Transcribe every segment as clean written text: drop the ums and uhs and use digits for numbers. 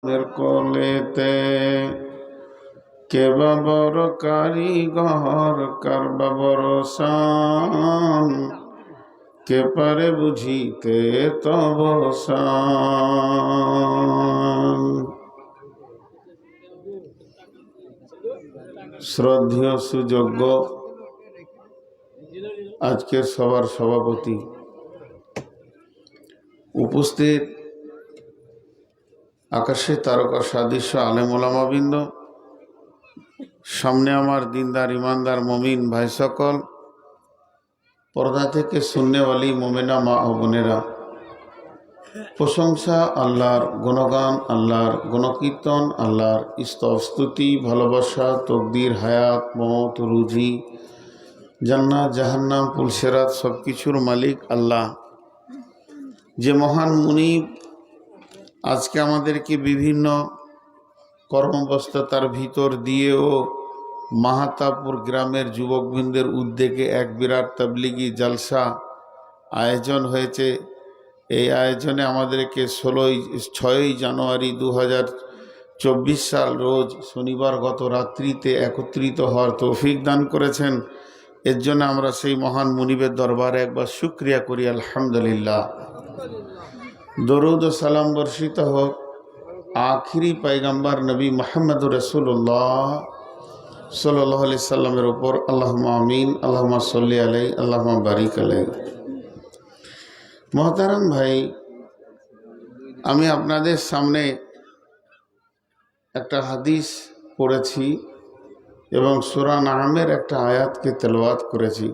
কোলেতে কে বা বড় কারিগর কার বা বড় শান, কে পারে বুঝিতে তব শান। শ্রদ্ধেয় সুযোগ্য আজকের সবার সভাপতি, উপস্থিত আকাশে তারকা সাদৃশ্য আলেম ওলামাবৃন্দ, সামনে আমার দিনদার ইমানদার মমিন ভাই সকল, পর্দা থেকে সুন্নেওয়ালি মোমেনা মা ও বোনেরা, প্রশংসা আল্লাহর, গুণগান আল্লাহর, গুণকীর্তন আল্লাহর, স্তবস্তুতি, ভালোবাসা, তকদির, হায়াত, মওত, রুজি, জান্নাত, জাহান্নাম, পুলসেরাত সব কিছুর মালিক আল্লাহ। যে মহান মুনিব আজকে আমাদেরকে বিভিন্ন কর্মব্যস্ততার ভিতর দিয়েও মাহাতাপুর গ্রামের যুবকবৃন্দের উদ্যোগে এক বিরাট তাবলিগি জলসা আয়োজন হয়েছে। এই আয়োজনে আমাদেরকে 6ই জানুয়ারি 2024 সাল রোজ শনিবার গত রাত্রিতে একত্রিত হওয়ার তৌফিক দান করেছেন। এর জন্য আমরা সেই মহান মুনিবের দরবারে একবার শুকরিয়া করি, আলহামদুলিল্লাহ। দরুদ ও সালাম বর্ষিত হোক আখিরি পয়গম্বর নবী মুহাম্মদুর রাসূলুল্লাহ সাল্লাল্লাহু আলাইহি সাল্লামের উপর। আল্লাহুম্মা আমিন, আল্লাহুম্মা সাল্লি আলাইহি, আল্লাহুম্মা বারিক আলাইহি। মোহতারাম ভাই, আমি আপনাদের সামনে একটা হাদিস পড়েছি এবং সূরা নামের একটা আয়াতকে তেলাওয়াত করেছি।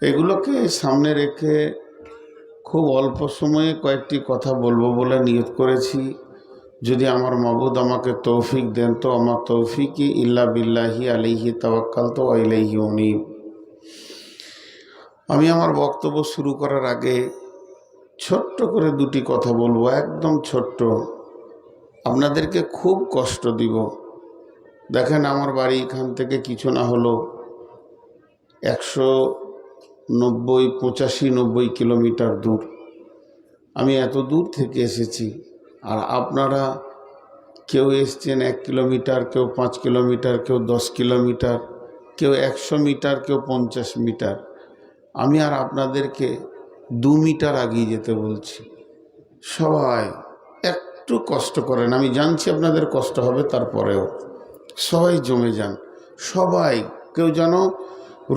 এগুলোকে সামনে রেখে খুব অল্প সময়ে কয়েকটি কথা বলবো বলে নিয়ত করেছি। যদি আমার মাবুদ আমাকে তৌফিক দেন তো আমার তৌফিকি ইল্লা বিল্লাহি আলাইহি তাওয়াক্কালতু ওয়া ইলাইহি উনীব। আমি আমার বক্তব্য শুরু করার আগে ছোট্ট করে দুটি কথা বলবো, একদম ছোট্ট, আপনাদেরকে খুব কষ্ট দিব। দেখেন, আমার বাড়ি এখান থেকে কিছু না হলো 190 কিলোমিটার দূর। আমি এত দূর থেকে এসেছি, আর আপনারা কেউ এসছেন 1 কিলোমিটার, কেউ 5 কিলোমিটার, কেউ 10 কিলোমিটার, কেউ 100 মিটার, কেউ 50 মিটার। আমি আর আপনাদেরকে 2 মিটার এগিয়ে যেতে বলছি। সবাই একটু কষ্ট করেন, আমি জানছি আপনাদের কষ্ট হবে, তারপরেও সবাই জমে যান, সবাই, কেউ যেন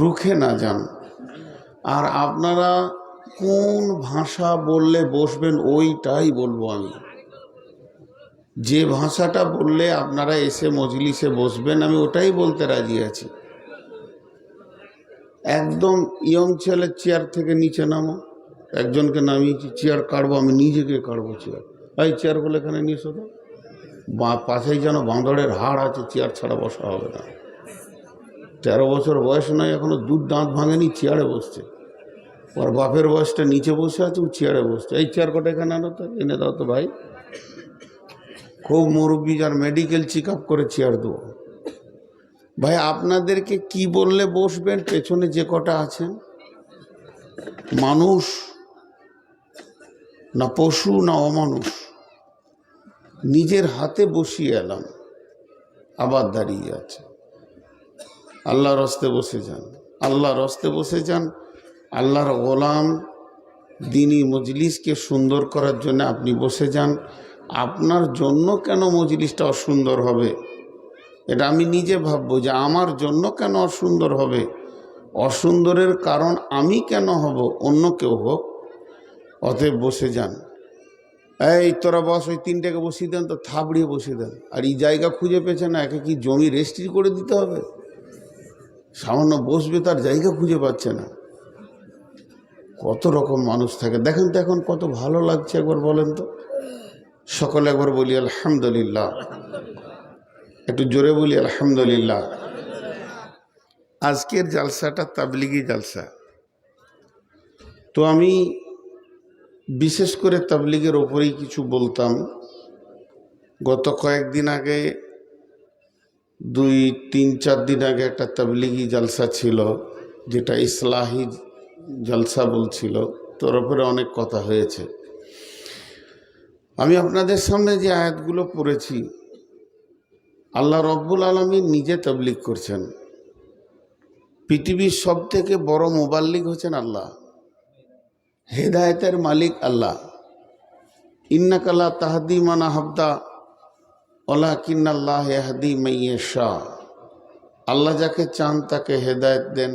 রুখে না যান। আর আপনারা কোন ভাষা বললে বসবেন ওইটাই বলবো আমি। যে ভাষাটা বললে আপনারা এসে মজলিসে বসবেন আমি ওটাই বলতে রাজি আছি। একদম ইয়ং ছেলে চেয়ার থেকে নিচে নামো, একজনকে নামিয়েছি, চেয়ার কাটবো, আমি নিজেকে কাটবো চেয়ার। এই চেয়ার বলে এখানে নিয়ে শোধ, পাশেই যেন বাঁদরের হাড় আছে, চেয়ার ছাড়া বসা হবে না। 13 বছর বয়স নয়, এখনো দুধ দাঁত ভাঙেনি, চেয়ারে বসছে। ওর বাপের বয়সটা নিচে বসে আছে, ও চেয়ারে বসছে। এই চেয়ার কটা এখানে আনো তো, এনে দাও তো ভাই। খুব মুরব্বী, যার মেডিকেল চেক আপ করে চেয়ার দেবো। ভাই, আপনাদেরকে কি বললে বসবেন? পেছনে যে কটা আছেন, মানুষ না পশু না অমানুষ, নিজের হাতে বসিয়ে এলাম, আবার দাঁড়িয়ে আছে। আল্লাহর রাস্তায় বসে যান, আল্লাহর রাস্তায় বসে যান। আল্লাহর গোলাম দ্বীনি মজলিসকে সুন্দর করার জন্য আপনি বসে যান। আপনার জন্য কেন মজলিসটা অসুন্দর হবে, এটা আমি নিজে ভাববো যে আমার জন্য কেন অসুন্দর হবে। অসুন্দরের কারণ আমি কেন হব, অন্য কেউ হোক। অতএব বসে যান। এই তোরা বস, ওই 3টাকে বসিয়ে দেন তো, থাবড়িয়ে বসিয়ে দেন। আর এই জায়গা খুঁজে পেয়েছে না, একে কি জমি রেজিস্ট্রি করে দিতে হবে? সামান্য বসবে, তার জায়গা খুঁজে পাচ্ছে না। কত রকম মানুষ থাকে দেখেন তো, এখন কত ভালো লাগছে, একবার বলেন তো। সকলে একবার বলি আলহামদুলিল্লাহ, একটু জোরে বলি আলহামদুলিল্লাহ। আজকের জালসাটা তাবলিগি জালসা, তো আমি বিশেষ করে তাবলিগের ওপরেই কিছু বলতাম। গত কয়েকদিন আগে, 2-3-4 দিন আগে একটা তাবলিগি জালসা ছিল, যেটা ইসলাহি জলসা বলছিল। তোর ওপরে অনেক কথা হয়েছে। আমি আপনাদের সামনে যে আয়াতগুলো পড়েছি, আল্লাহ রব্বুল আলামিন নিজে তাবলীগ করছেন। পৃথিবীর সব থেকে বড় মুবাল্লিগ হচ্ছেন আল্লাহ, হেদায়েতের মালিক আল্লাহ। ইন্নাকা লা তাহদি মান আহবাবতা ওয়ালাকিন্নাল্লাহ ইয়াহদি মান ইয়াশা। আল্লাহ যাকে চান তাকে হেদায়েত দেন,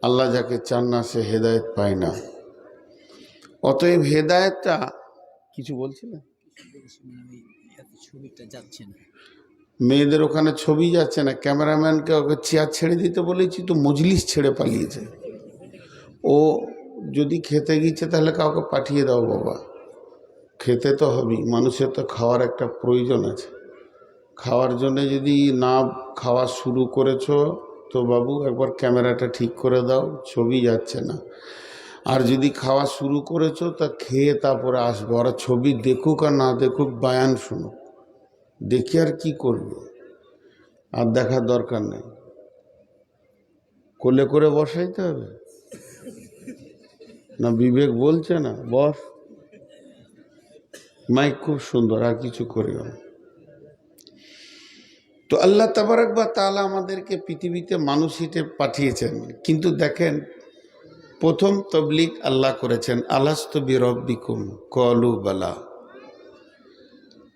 আল্লাহ যাকে চান না সে হেদায়েত পায় না। অতএব হেদায়েতটা কিছু বলছিলেন, ছবিটা যাচ্ছে না, মেয়েদের ওখানে ছবি যাচ্ছে না, ক্যামেরাম্যানকে ওকে চেয়ার ছেড়ে দিতে বলেছি তো মজলিস ছেড়ে পালিয়েছে। ও যদি খেতে গিয়েছে তাহলে কাউকে পাঠিয়ে দাও বাবা, খেতে তো হবেই, মানুষের তো খাওয়ার একটা প্রয়োজন আছে। খাওয়ার জন্য যদি না খাওয়া শুরু করেছো তো বাবু একবার ক্যামেরাটা ঠিক করে দাও, ছবি যাচ্ছে না। আর যদি খাওয়া শুরু করেছো তা খেয়ে তারপরে আসবো, ওরা ছবি দেখুক আর না দেখুক বায়ান শুনুক, দেখি আর কি করবে, আর দেখার দরকার নেই। কোলে করে বসাইতে হবে না, বিবেক বলছে না বস, মাইক খুব সুন্দর, আর কিছু করিও না। তো আল্লাহ তাবারক ওয়া তাআলা আমাদেরকে পৃথিবীতে মানুষ হিসেবে পাঠিয়েছেন, কিন্তু দেখেন প্রথম তাবলীগ আল্লাহ করেছেন, আলাস্তু বিরব্বিকুম ক্বালু বালা।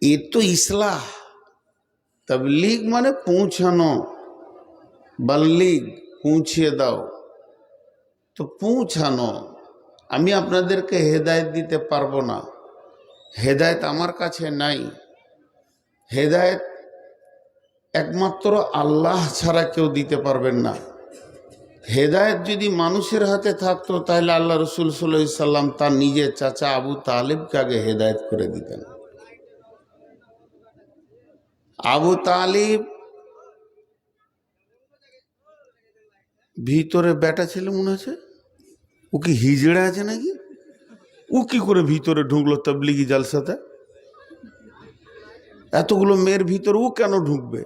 এ তো ইসলাহ, তাবলীগ মানে পৌঁছানো, বাল্লিগ পৌঁছিয়ে দাও, তো পৌঁছানো। আমি আপনাদেরকে হেদায়েত দিতে পারবো না, হেদায়েত আমার কাছে নাই। হেদায়েত একমাত্র আল্লাহ ছাড়া কেউ দিতে পারবেন না। হেদায়েত যদি মানুষের হাতে থাকতো তাহলে আল্লাহ রসুল সাল্লাল্লাহু আলাইহি সাল্লাম তার নিজের চাচা আবু তালিবকে আগে হেদায়েত করে দিতেন। আবু তালিব ভিতরে বেটা ছিল মনে আছে, ও কি হিজড়ে আছে নাকি, ও কি করে ভিতরে ঢুকলো তাবলীগি জালসাতে? এতগুলো মেয়ের ভিতরে ও কেন ঢুকবে?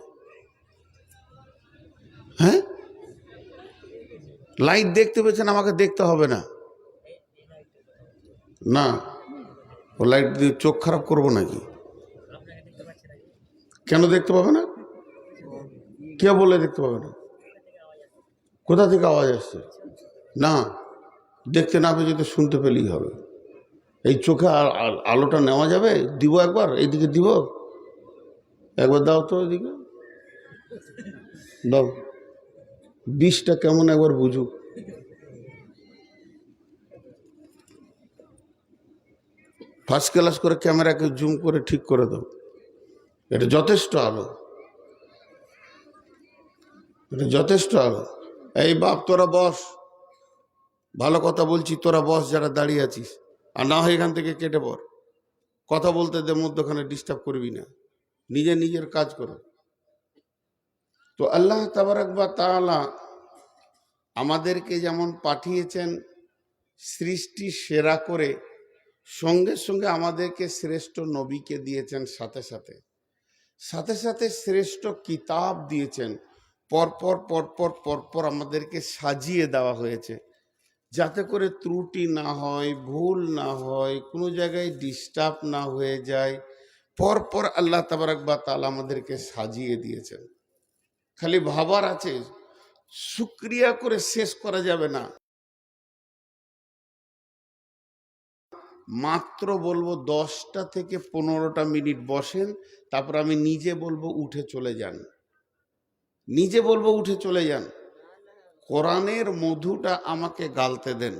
হ্যাঁ, লাইট দেখতে পেয়েছেন, আমাকে দেখতে হবে না, না ও লাইট দিয়ে চোখ খারাপ করবো নাকি? কেন দেখতে পাবে না? কে বলে দেখতে পাবে না? কোথা থেকে আওয়াজ আসছে? না, দেখতে না পেয়ে যদি শুনতে পেলেই হবে। এই চোখে আলোটা নেওয়া যাবে? দিব একবার, এইদিকে দিব, একবার দাও তো এইদিকে দাও, বিষটা কেমন একবার বুঝুক। ফার্স্ট ক্লাস করে ক্যামেরাকে জুম করে ঠিক করে দাও, এটা যথেষ্ট আলো, এটা যথেষ্ট আলো। এই বাপ তোরা বস, ভালো কথা বলছি, তোরা বস যারা দাঁড়িয়ে আছিস, আর না হয় এখান থেকে কেটে পড়, কথা বলতে দে, মধ্যখানে ডিস্টার্ব করবি না, নিজের কাজ করো। তো আল্লাহ তাবারক ওয়া তাআলা আমাদেরকে যেমন পাঠিয়েছেন সৃষ্টি সেরা করে, সঙ্গে সঙ্গে আমাদেরকে শ্রেষ্ঠ নবীকে দিয়েছেন, সাথে সাথে সাথে সাথে শ্রেষ্ঠ কিতাব দিয়েছেন। পরপর পরপর পরপর আমাদেরকে সাজিয়ে দেওয়া হয়েছে, যাতে করে ত্রুটি না হয়, ভুল না হয়, কোনো জায়গায় ডিস্টার্ব না হয়ে যায়। পরপর আল্লাহ তাবারক ওয়া তাআলা আমাদেরকে সাজিয়ে দিয়েছেন। খালি ভাবার আছে, শুকরিয়া করে শেষ করা যাবে না। মাত্র বলবো 10টা থেকে 15টা মিনিট বসেন, তারপর আমি নিজে বলবো উঠে চলে যান, নিজে বলবো উঠে চলে যান। কোরআনের মধুটা আমাকে গালতে দেন,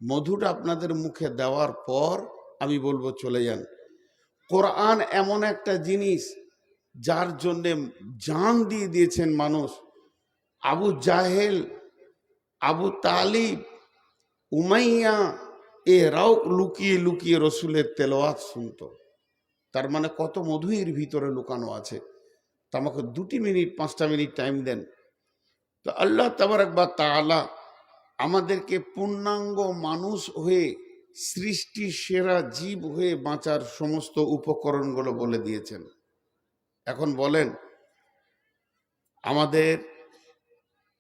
মধুটা আপনাদের মুখে দেওয়ার পর আমি বলবো চলে যান। কোরআন এমন একটা জিনিস যার জন্যে জান দিয়ে দিয়েছেন মানুষ। আবু জাহেল, আবু তালিব, উমাইয়া এরাও লুকিয়ে লুকিয়ে রসুলের তেলাওয়াত শুনতো। তার মানে কত মধু এর ভিতরে লুকানো আছে। তো আমাকে 2 মিনিট 5টা মিনিট টাইম দেন। তো আল্লাহ তাবারক ওয়া তাআলা আমাদেরকে পূর্ণাঙ্গ মানুষ হয়ে, সৃষ্টি সেরা জীব হয়ে বাঁচার সমস্ত উপকরণগুলো বলে দিয়েছেন। এখন বলেন, আমাদের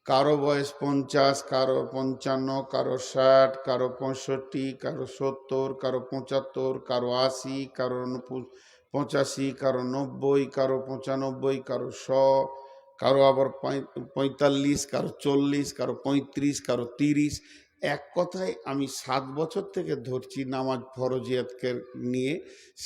কারো বয়স 50, কারো 55, কারো 60, কারো 65, কারো 70, কারো 75, কারো 80, কারো 85, কারো 90, কারো 95, কারো 100, কারো আবার 45, কারো 40, কারো 35, কারো 30। এক কথায় আমি 7 বছর থেকে ধরছি নামাজ ফরজিয়াতকে নিয়ে,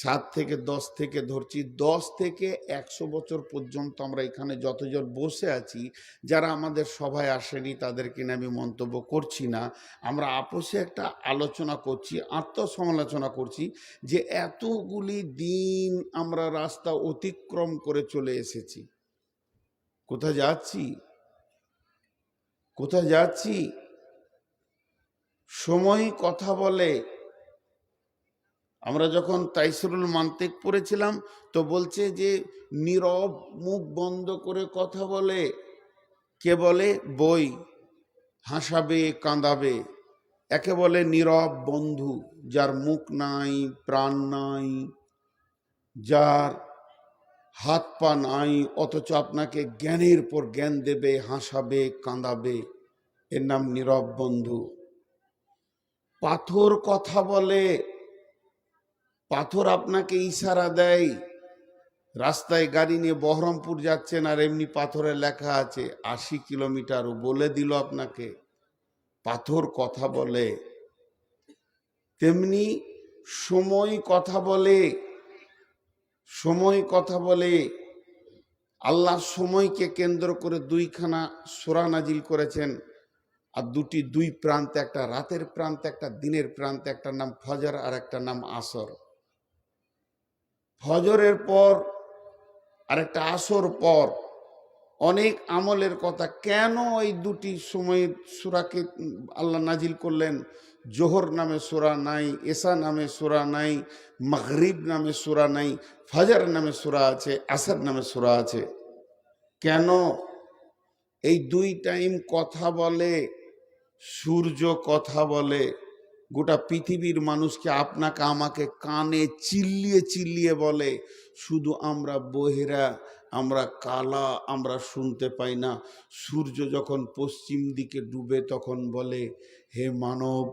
7 থেকে 10 থেকে ধরছি, 10 থেকে 100 বছর পর্যন্ত আমরা এখানে যতজন বসে আছি, যারা আমাদের সভায় আসেনি তাদেরকে নিয়ে আমি মন্তব্য করছি না, আমরা আপোষে একটা আলোচনা করছি, আত্মসমালোচনা করছি যে এতগুলি দিন আমরা রাস্তা অতিক্রম করে চলে এসেছি। কোথায় যাচ্ছি? কোথায় যাচ্ছি? সময় কথা বলে। আমরা যখন তাইসিরুল মান্তিক পড়েছিলাম তো বলছে যে নীরব, মুখ বন্ধ করে কথা বলে। কে বলে? বই। হাসাবে, কাঁদাবে, একে বলে নীরব বন্ধু। যার মুখ নাই, প্রাণ নাই, যার হাত পা নাই, অথচ আপনাকে জ্ঞানের পর জ্ঞান দেবে, হাসাবে, কাঁদাবে, এর নাম নীরব বন্ধু। পাথর কথা বলে। পাথর আপনাকে ইশারা দেয়। রাস্তায় গাড়ি নিয়ে বহরমপুর যাচ্ছেন আর এমনি পাথরে লেখা আছে 80 কিলোমিটার, বলে দিল আপনাকে। পাথর কথা বলে। তেমনি সময় কথা বলে। সময় কথা বলে। আল্লাহ সময়কে কেন্দ্র করে 2খানা সূরা নাজিল করেছেন, আর দুই প্রান্তে, একটা রাতের প্রান্তে, একটা দিনের প্রান্তে, একটা নাম ফজর আর একটা নাম আসর। ফজরের পর আর একটা আসর পর অনেক আমলের কথা। কেন এই দুটি সময়ের সূরাকে আল্লাহ নাজিল করলেন? জোহর নামে সূরা নাই, এশা নামে সূরা নাই, মাগরিব নামে সূরা নাই, ফজর নামে সূরা আছে, আসর নামে সূরা আছে। কেন? এই 2 টাইম কথা বলে। সূর্য কথা বলে। গোটা পৃথিবীর মানুষকে, আপনাকে আমাকে কানে চিল্লিয়ে চিল্লিয়ে বলে। শুধু আমরা বহিরা, আমরা কালা, আমরা শুনতে পাই না। সূর্য যখন পশ্চিম দিকে ডুবে তখন বলে, হে মানব,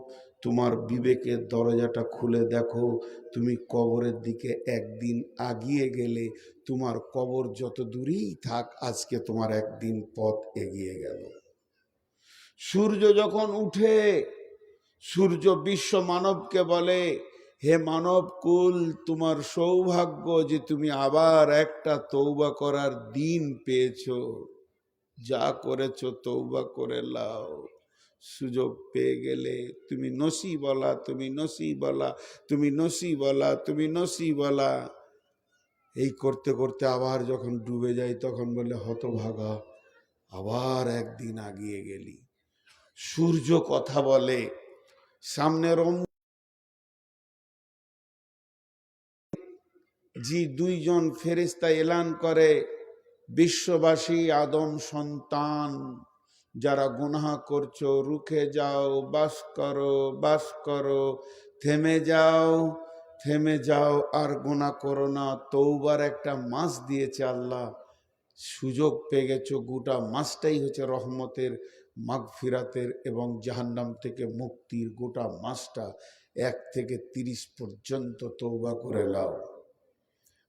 তোমার বিবেকের দরজাটা খুলে দেখো, তুমি কবরের দিকে একদিন আগিয়ে গেলে, তোমার কবর যত দূরেই থাক, আজকে তোমার একদিন পথ এগিয়ে গেল। সূর্য যখন উঠে, সূর্য বিশ্ব মানবকে বলে, হে মানব কুল, তোমার সৌভাগ্য যে তুমি আবার একটা তওবা করার দিন পেয়েছো। যা করেছো তওবা করে লাও, সুযোগ পেয়ে গেলে তুমি নসিবওয়ালা, তুমি নসিবওয়ালা, তুমি নসিবওয়ালা, তুমি নসিবওয়ালা। এই করতে করতে আবার যখন ডুবে যায় তখন বলে, হতভাগা, আবার একদিন আগিয়ে গেলি। সূর্য কথা বলে। সামনের জি 2জন ফেরেশতা এলান করে, বিশ্ববাসী, আদম সন্তান যারা গুনাহ করছো, রুখে যাও, বাস করো, বাস করো, থেমে যাও, থেমে যাও, আর গুনাহ করো না। তওবার একটা মাস দিয়েছে আল্লাহ, সুযোগ পেয়ে গেছো। গোটা মাসটাই হচ্ছে রহমতের, মাগফিরাতের এবং জাহান্নাম থেকে মুক্তির। গোটা মাসটা 1 থেকে 30 পর্যন্ত তওবা করে লাও।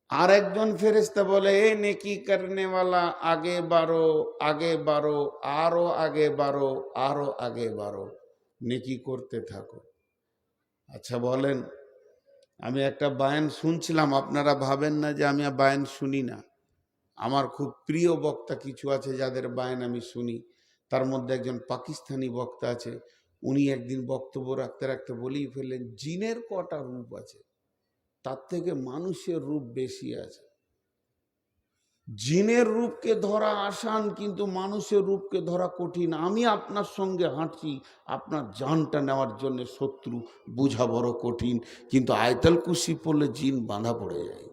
আর একজন ফেরেশতা বলে, এ নেকি করনেওয়ালা, আগে বাড়ো, আগে বাড়ো, আরো আগে বাড়ো, আরো আগে বাড়ো, নেকি করতে থাকো। আচ্ছা বলেন, আমি একটা বায়ান শুনছিলাম, আপনারা ভাবেন না যে আমি বায়ান শুনি না। আমার খুব প্রিয় বক্তা কিছু আছে যাদের বায়ান আমি শুনি। তার মধ্যে একজন পাকিস্তানি বক্তা আছে। উনি একদিন বক্তব্য রাখতে রাখতে বলেই ফেললেন, জিনের কটা রূপ আছে, তার থেকে মানুষের রূপ বেশি আছে। জিনের রূপকে ধরা আসান, কিন্তু মানুষের রূপকে ধরা কঠিন। আমি আপনার সঙ্গে হাঁটছি, আপনার জানটা নেওয়ার জন্য শত্রু বোঝা বড় কঠিন, কিন্তু আয়াতুল কুরসি পড়লে জিন বাঁধা পড়ে যায়।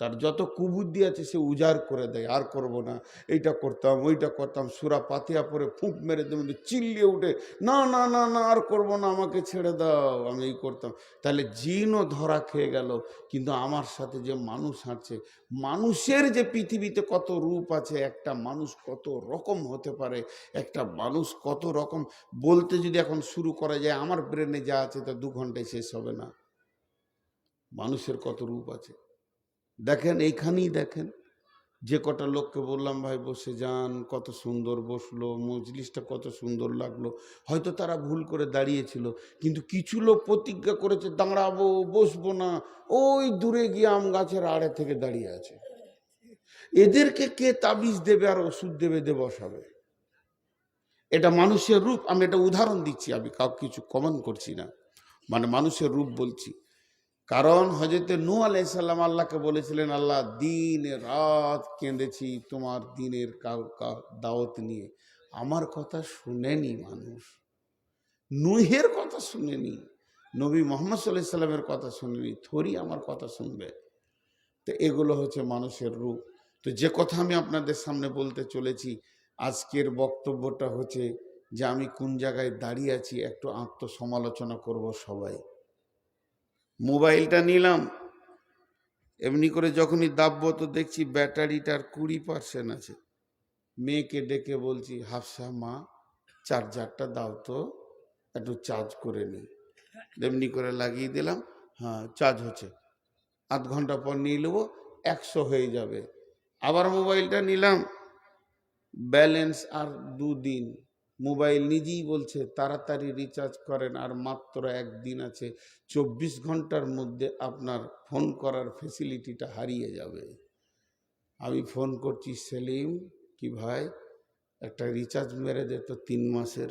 তার যত কুবুদ্ধি আছে সে উজাড় করে দেয়, আর করব না, এইটা করতাম ওইটা করতাম, সূরা ফাতিহা পরে ফুঁক মেরে দেবে, চিল্লিয়ে উঠে, না না না না আর করব না, আমাকে ছেড়ে দাও, আমি এই করতাম। তাহলে জিনও ধরা খেয়ে গেল। কিন্তু আমার সাথে যে মানুষ হাঁটছে, মানুষের যে পৃথিবীতে কত রূপ আছে, একটা মানুষ কত রকম হতে পারে, একটা মানুষ কত রকম, বলতে যদি এখন শুরু করা যায় আমার ব্রেনে যা আছে তা 2 ঘন্টায় শেষ হবে না। মানুষের কত রূপ আছে দেখেন, এইখানেই দেখেন। যে কটা লোককে বললাম ভাই বসে যান, কত সুন্দর বসলো, মজলিসটা কত সুন্দর লাগলো, হয়তো তারা ভুল করে দাঁড়িয়েছিল, কিন্তু কিছু লোক প্রতিজ্ঞা করেছে দাঁড়াবো, বসবো না, ওই দূরে গিয়ে আম গাছের আড়ে থেকে দাঁড়িয়ে আছে। এদেরকে কে তাবিজ দেবে আর ওষুধ দেবে, বসাবে? এটা মানুষের রূপ। আমি এটা উদাহরণ দিচ্ছি, আমি কাউকে কিছু কমেন্ট করছি না, মানে মানুষের রূপ বলছি। কারণ হযরত নূহ আলাইহিস সালাম আল্লাহকে বলেছিলেন, আল্লাহ দিন রাত কেঁদেছি তোমার দিনের দাওয়াত নিয়ে, আমার কথা শুনেনি মানুষ, নূহের কথা শুনেনি, নবী মুহাম্মদ সাল্লাল্লাহু আলাইহি সাল্লামের কথা শুনেনি, থরি আমার কথা শুনবে? তো এগুলো হচ্ছে মানুষের রূপ। তো যে কথা আমি আপনাদের সামনে বলতে চলেছি, আজকের বক্তব্যটা হচ্ছে যে আমি কোন জায়গায় দাঁড়িয়ে আছি, একটু আত্মসমালোচনা করব সবাই। মোবাইলটা নিলাম, এমনি করে যখনই দাববো তো দেখছি ব্যাটারিটার 20% আছে। মেয়েকে ডেকে বলছি, হাফসা মা চার্জারটা দাও তো, একটু চার্জ করে নিই। এমনি করে লাগিয়ে দিলাম, হ্যাঁ চার্জ হচ্ছে, আধ ঘন্টা পর নিয়ে নেবো, 100 হয়ে যাবে। আবার মোবাইলটা নিলাম, ব্যালেন্স আর 2 দিন। মোবাইল নিজেই বলছে তাড়াতাড়ি রিচার্জ করেন, আর মাত্র 1 দিন আছে, 24 ঘন্টার মধ্যে আপনার ফোন করার ফেসিলিটিটা হারিয়ে যাবে। আমি ফোন করছি, সেলিম কি ভাই একটা রিচার্জ মেরে দে তো 3 মাসের।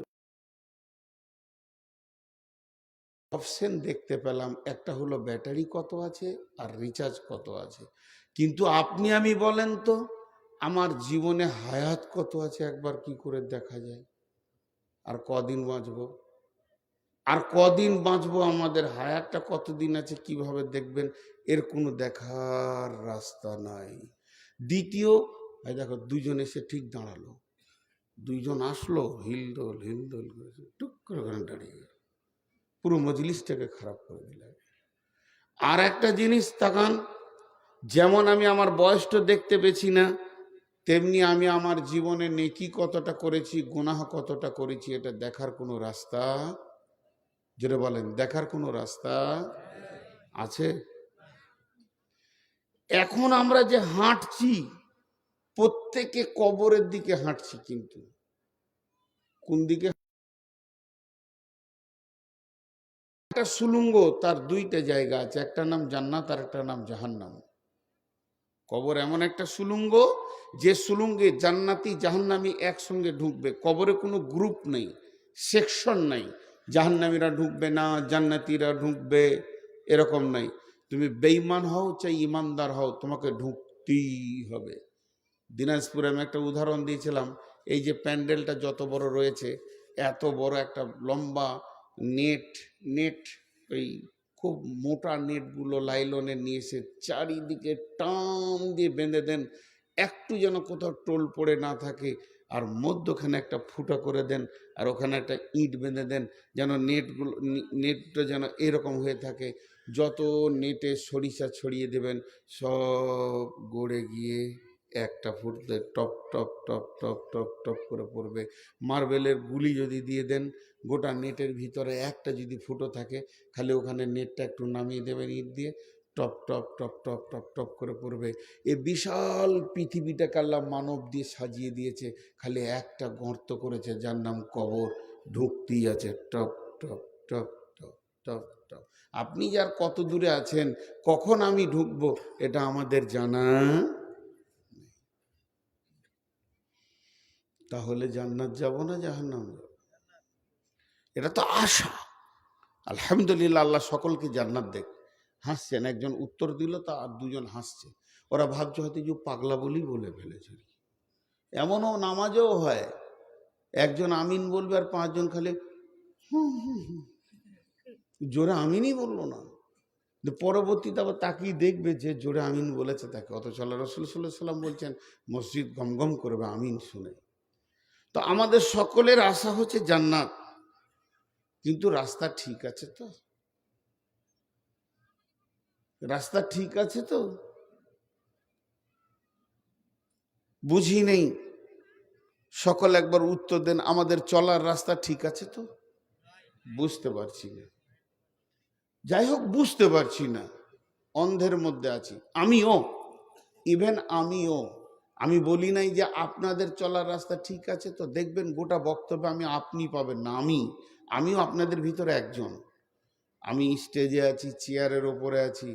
অপশন দেখতে পেলাম, একটা হলো ব্যাটারি কত আছে আর রিচার্জ কত আছে। কিন্তু আপনি আমি বলেন তো, আমার জীবনে হায়াত কত আছে একবার কি করে দেখা যায়? আর কদিন বাঁচবো, আর কদিন বাঁচবো, আমাদের হায়াতটা কতদিন আছে কিভাবে দেখবেন? এর কোনো দেখার রাস্তা নাই। দ্বিতীয়, এই দেখো দুজন এসে ঠিক দাঁড়ালো, দুইজন আসলো, হিলদোল হিলদোল করেছে, টুক করে ওখানে দাঁড়িয়ে গেল, পুরো মজলিসটাকে খারাপ করে দিলাম। আর একটা জিনিস তাকান, যেমন আমি আমার বয়সটা দেখতে পেছি না, তেমনি আমি আমার জীবনে নেকি কতটা করেছি, গুনাহ কতটা করেছি, এটা দেখার কোনো রাস্তা, যেটা বলেন দেখার কোনো রাস্তা আছে? এখন আমরা যে হাঁটছি, প্রত্যেকে কবরের দিকে হাঁটছি, কিন্তু কোন দিকে? একটা সুলুঙ্গ, তার 2টা জায়গা আছে, একটা নাম জান্নাত আর একটা নাম জাহান্নাম। কবর এমন একটা সুলুঙ্গ, যে সুলুঙ্গে জান্নাতি জাহান্নামী একসঙ্গে ঢুকবে। কবরে কোনো গ্রুপ নেই, সেকশন নাই, জাহান্নামীরা ঢুকবে না জান্নাতিরা ঢুকবে, এরকম নাই। তুমি বেঈমান হও চাই ইমানদার হও, তোমাকে ঢুকতেই হবে। দিনাজপুরে আমি একটা উদাহরণ দিয়েছিলাম, এই যে প্যান্ডেলটা যত বড় রয়েছে, এত বড় একটা লম্বা নেট, নেট ওই খুব মোটা নেটগুলো লাইলনের নিয়ে এসে চারিদিকে টান দিয়ে বেঁধে দেন, একটু যেন কোথাও টোল পড়ে না থাকে, আর মধ্যখানে একটা ফুটা করে দেন, আর ওখানে একটা ইট বেঁধে দেন, যেন নেটগুলো, নেটটা যেন এরকম হয়ে থাকে। যত নেটে সরিষা ছড়িয়ে দেবেন, সব গড়ে গিয়ে একটা ফুটতে top top top top top top করে পড়বে। মার্বেলের গুলি যদি দিয়ে দেন, গোটা নেটের ভিতরে একটা যদি ফুটো থাকে, খালি ওখানে নেটটা একটু নামিয়ে দেবেন ইট দিয়ে, top top top top top top করে পড়বে। এ বিশাল পৃথিবীটাকে আল্লাহ মানব দিয়ে সাজিয়ে দিয়েছে, খালি একটা গর্ত করেছে যার নাম কবর, ঢুকতেই আছে top top top top top top. আপনি যার কত দূরে আছেন, কখন আমি ঢুকবো, এটা আমাদের জানা। তাহলে জান্নাত যাব না জাহান্নাম যাব? এটা তো আশা। আলহামদুলিল্লাহ, আল্লাহ সকলকে জান্নাত দেখ। হাসছেন, একজন উত্তর দিল, তা আর 2জন হাসছে। ওরা ভাবছে হয়তো যে পাগলা বলেই বলে ফেলেছে। এমনও নামাজেও হয়, একজন আমিন বলবে আর 5জন খালি হুম হুম হুম, জোরে আমিনই বললো না। পরবর্তীতে আবার তাকিয়ে দেখবে যে জোরে আমিন বলেছে তাকে, অথচ আল্লাহ রাসূল সাল্লাল্লাহু আলাইহি সাল্লাম বলছেন মসজিদ গমগম করবে আমিন শুনে। তো আমাদের সকলের আশা হচ্ছে জান্নাত, কিন্তু রাস্তা ঠিক আছে তো? রাস্তা ঠিক আছে তো? বুঝি নেই। সকল একবার উত্তর দেন, আমাদের চলার রাস্তা ঠিক আছে তো? বুঝতে পারছি না। যাই হোক, বুঝতে পারছি না, অন্ধের মধ্যে আছি। আমিও, ইভেন আমিও। আমি বলি নাই যে আপনাদের চলার রাস্তা ঠিক আছে তো। দেখবেন গোটা বক্তব্যে আমি আপনি পাবেন না, আমিও আপনাদের ভিতরে একজন। আমি স্টেজে আছি, চেয়ারের ওপরে আছি,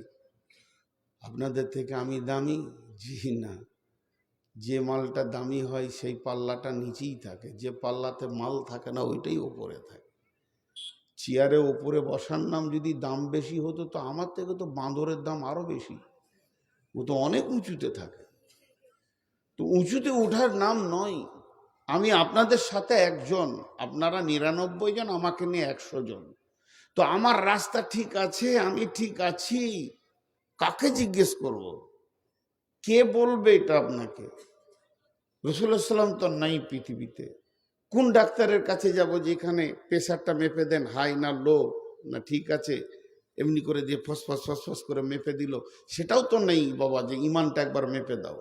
আপনাদের থেকে আমি দামি? জি না। যে মালটা দামি হয় সেই পাল্লাটা নিচেই থাকে, যে পাল্লাতে মাল থাকে না ওইটাই ওপরে থাকে। চেয়ারে ওপরে বসার নাম যদি দাম বেশি হতো, তো আমার থেকে তো বাঁদরের দাম আরো বেশি, ও তো অনেক উঁচুতে থাকে। তো উঁচুতে ওঠার নাম নয়। আমি আপনাদের সাথে একজন, আপনারা ৯৯ জন, আমাকে নিয়ে ১০০ জন। তো আমার রাস্তা ঠিক আছে, আমি ঠিক আছি, কাকে জিজ্ঞেস করব? কে বলবে এটা আপনাকে? রাসূলুল্লাহ সাল্লাম তো নাই পৃথিবীতে। কোন ডাক্তারের কাছে যাব যেখানে প্রেশারটা মেপে দেন হাই না লো, না ঠিক আছে, এমনি করে দিয়ে ফসফস ফসফস করে মেপে দিল? সেটাও তো নেই বাবা, যে ইমানটা একবার মেপে দাও।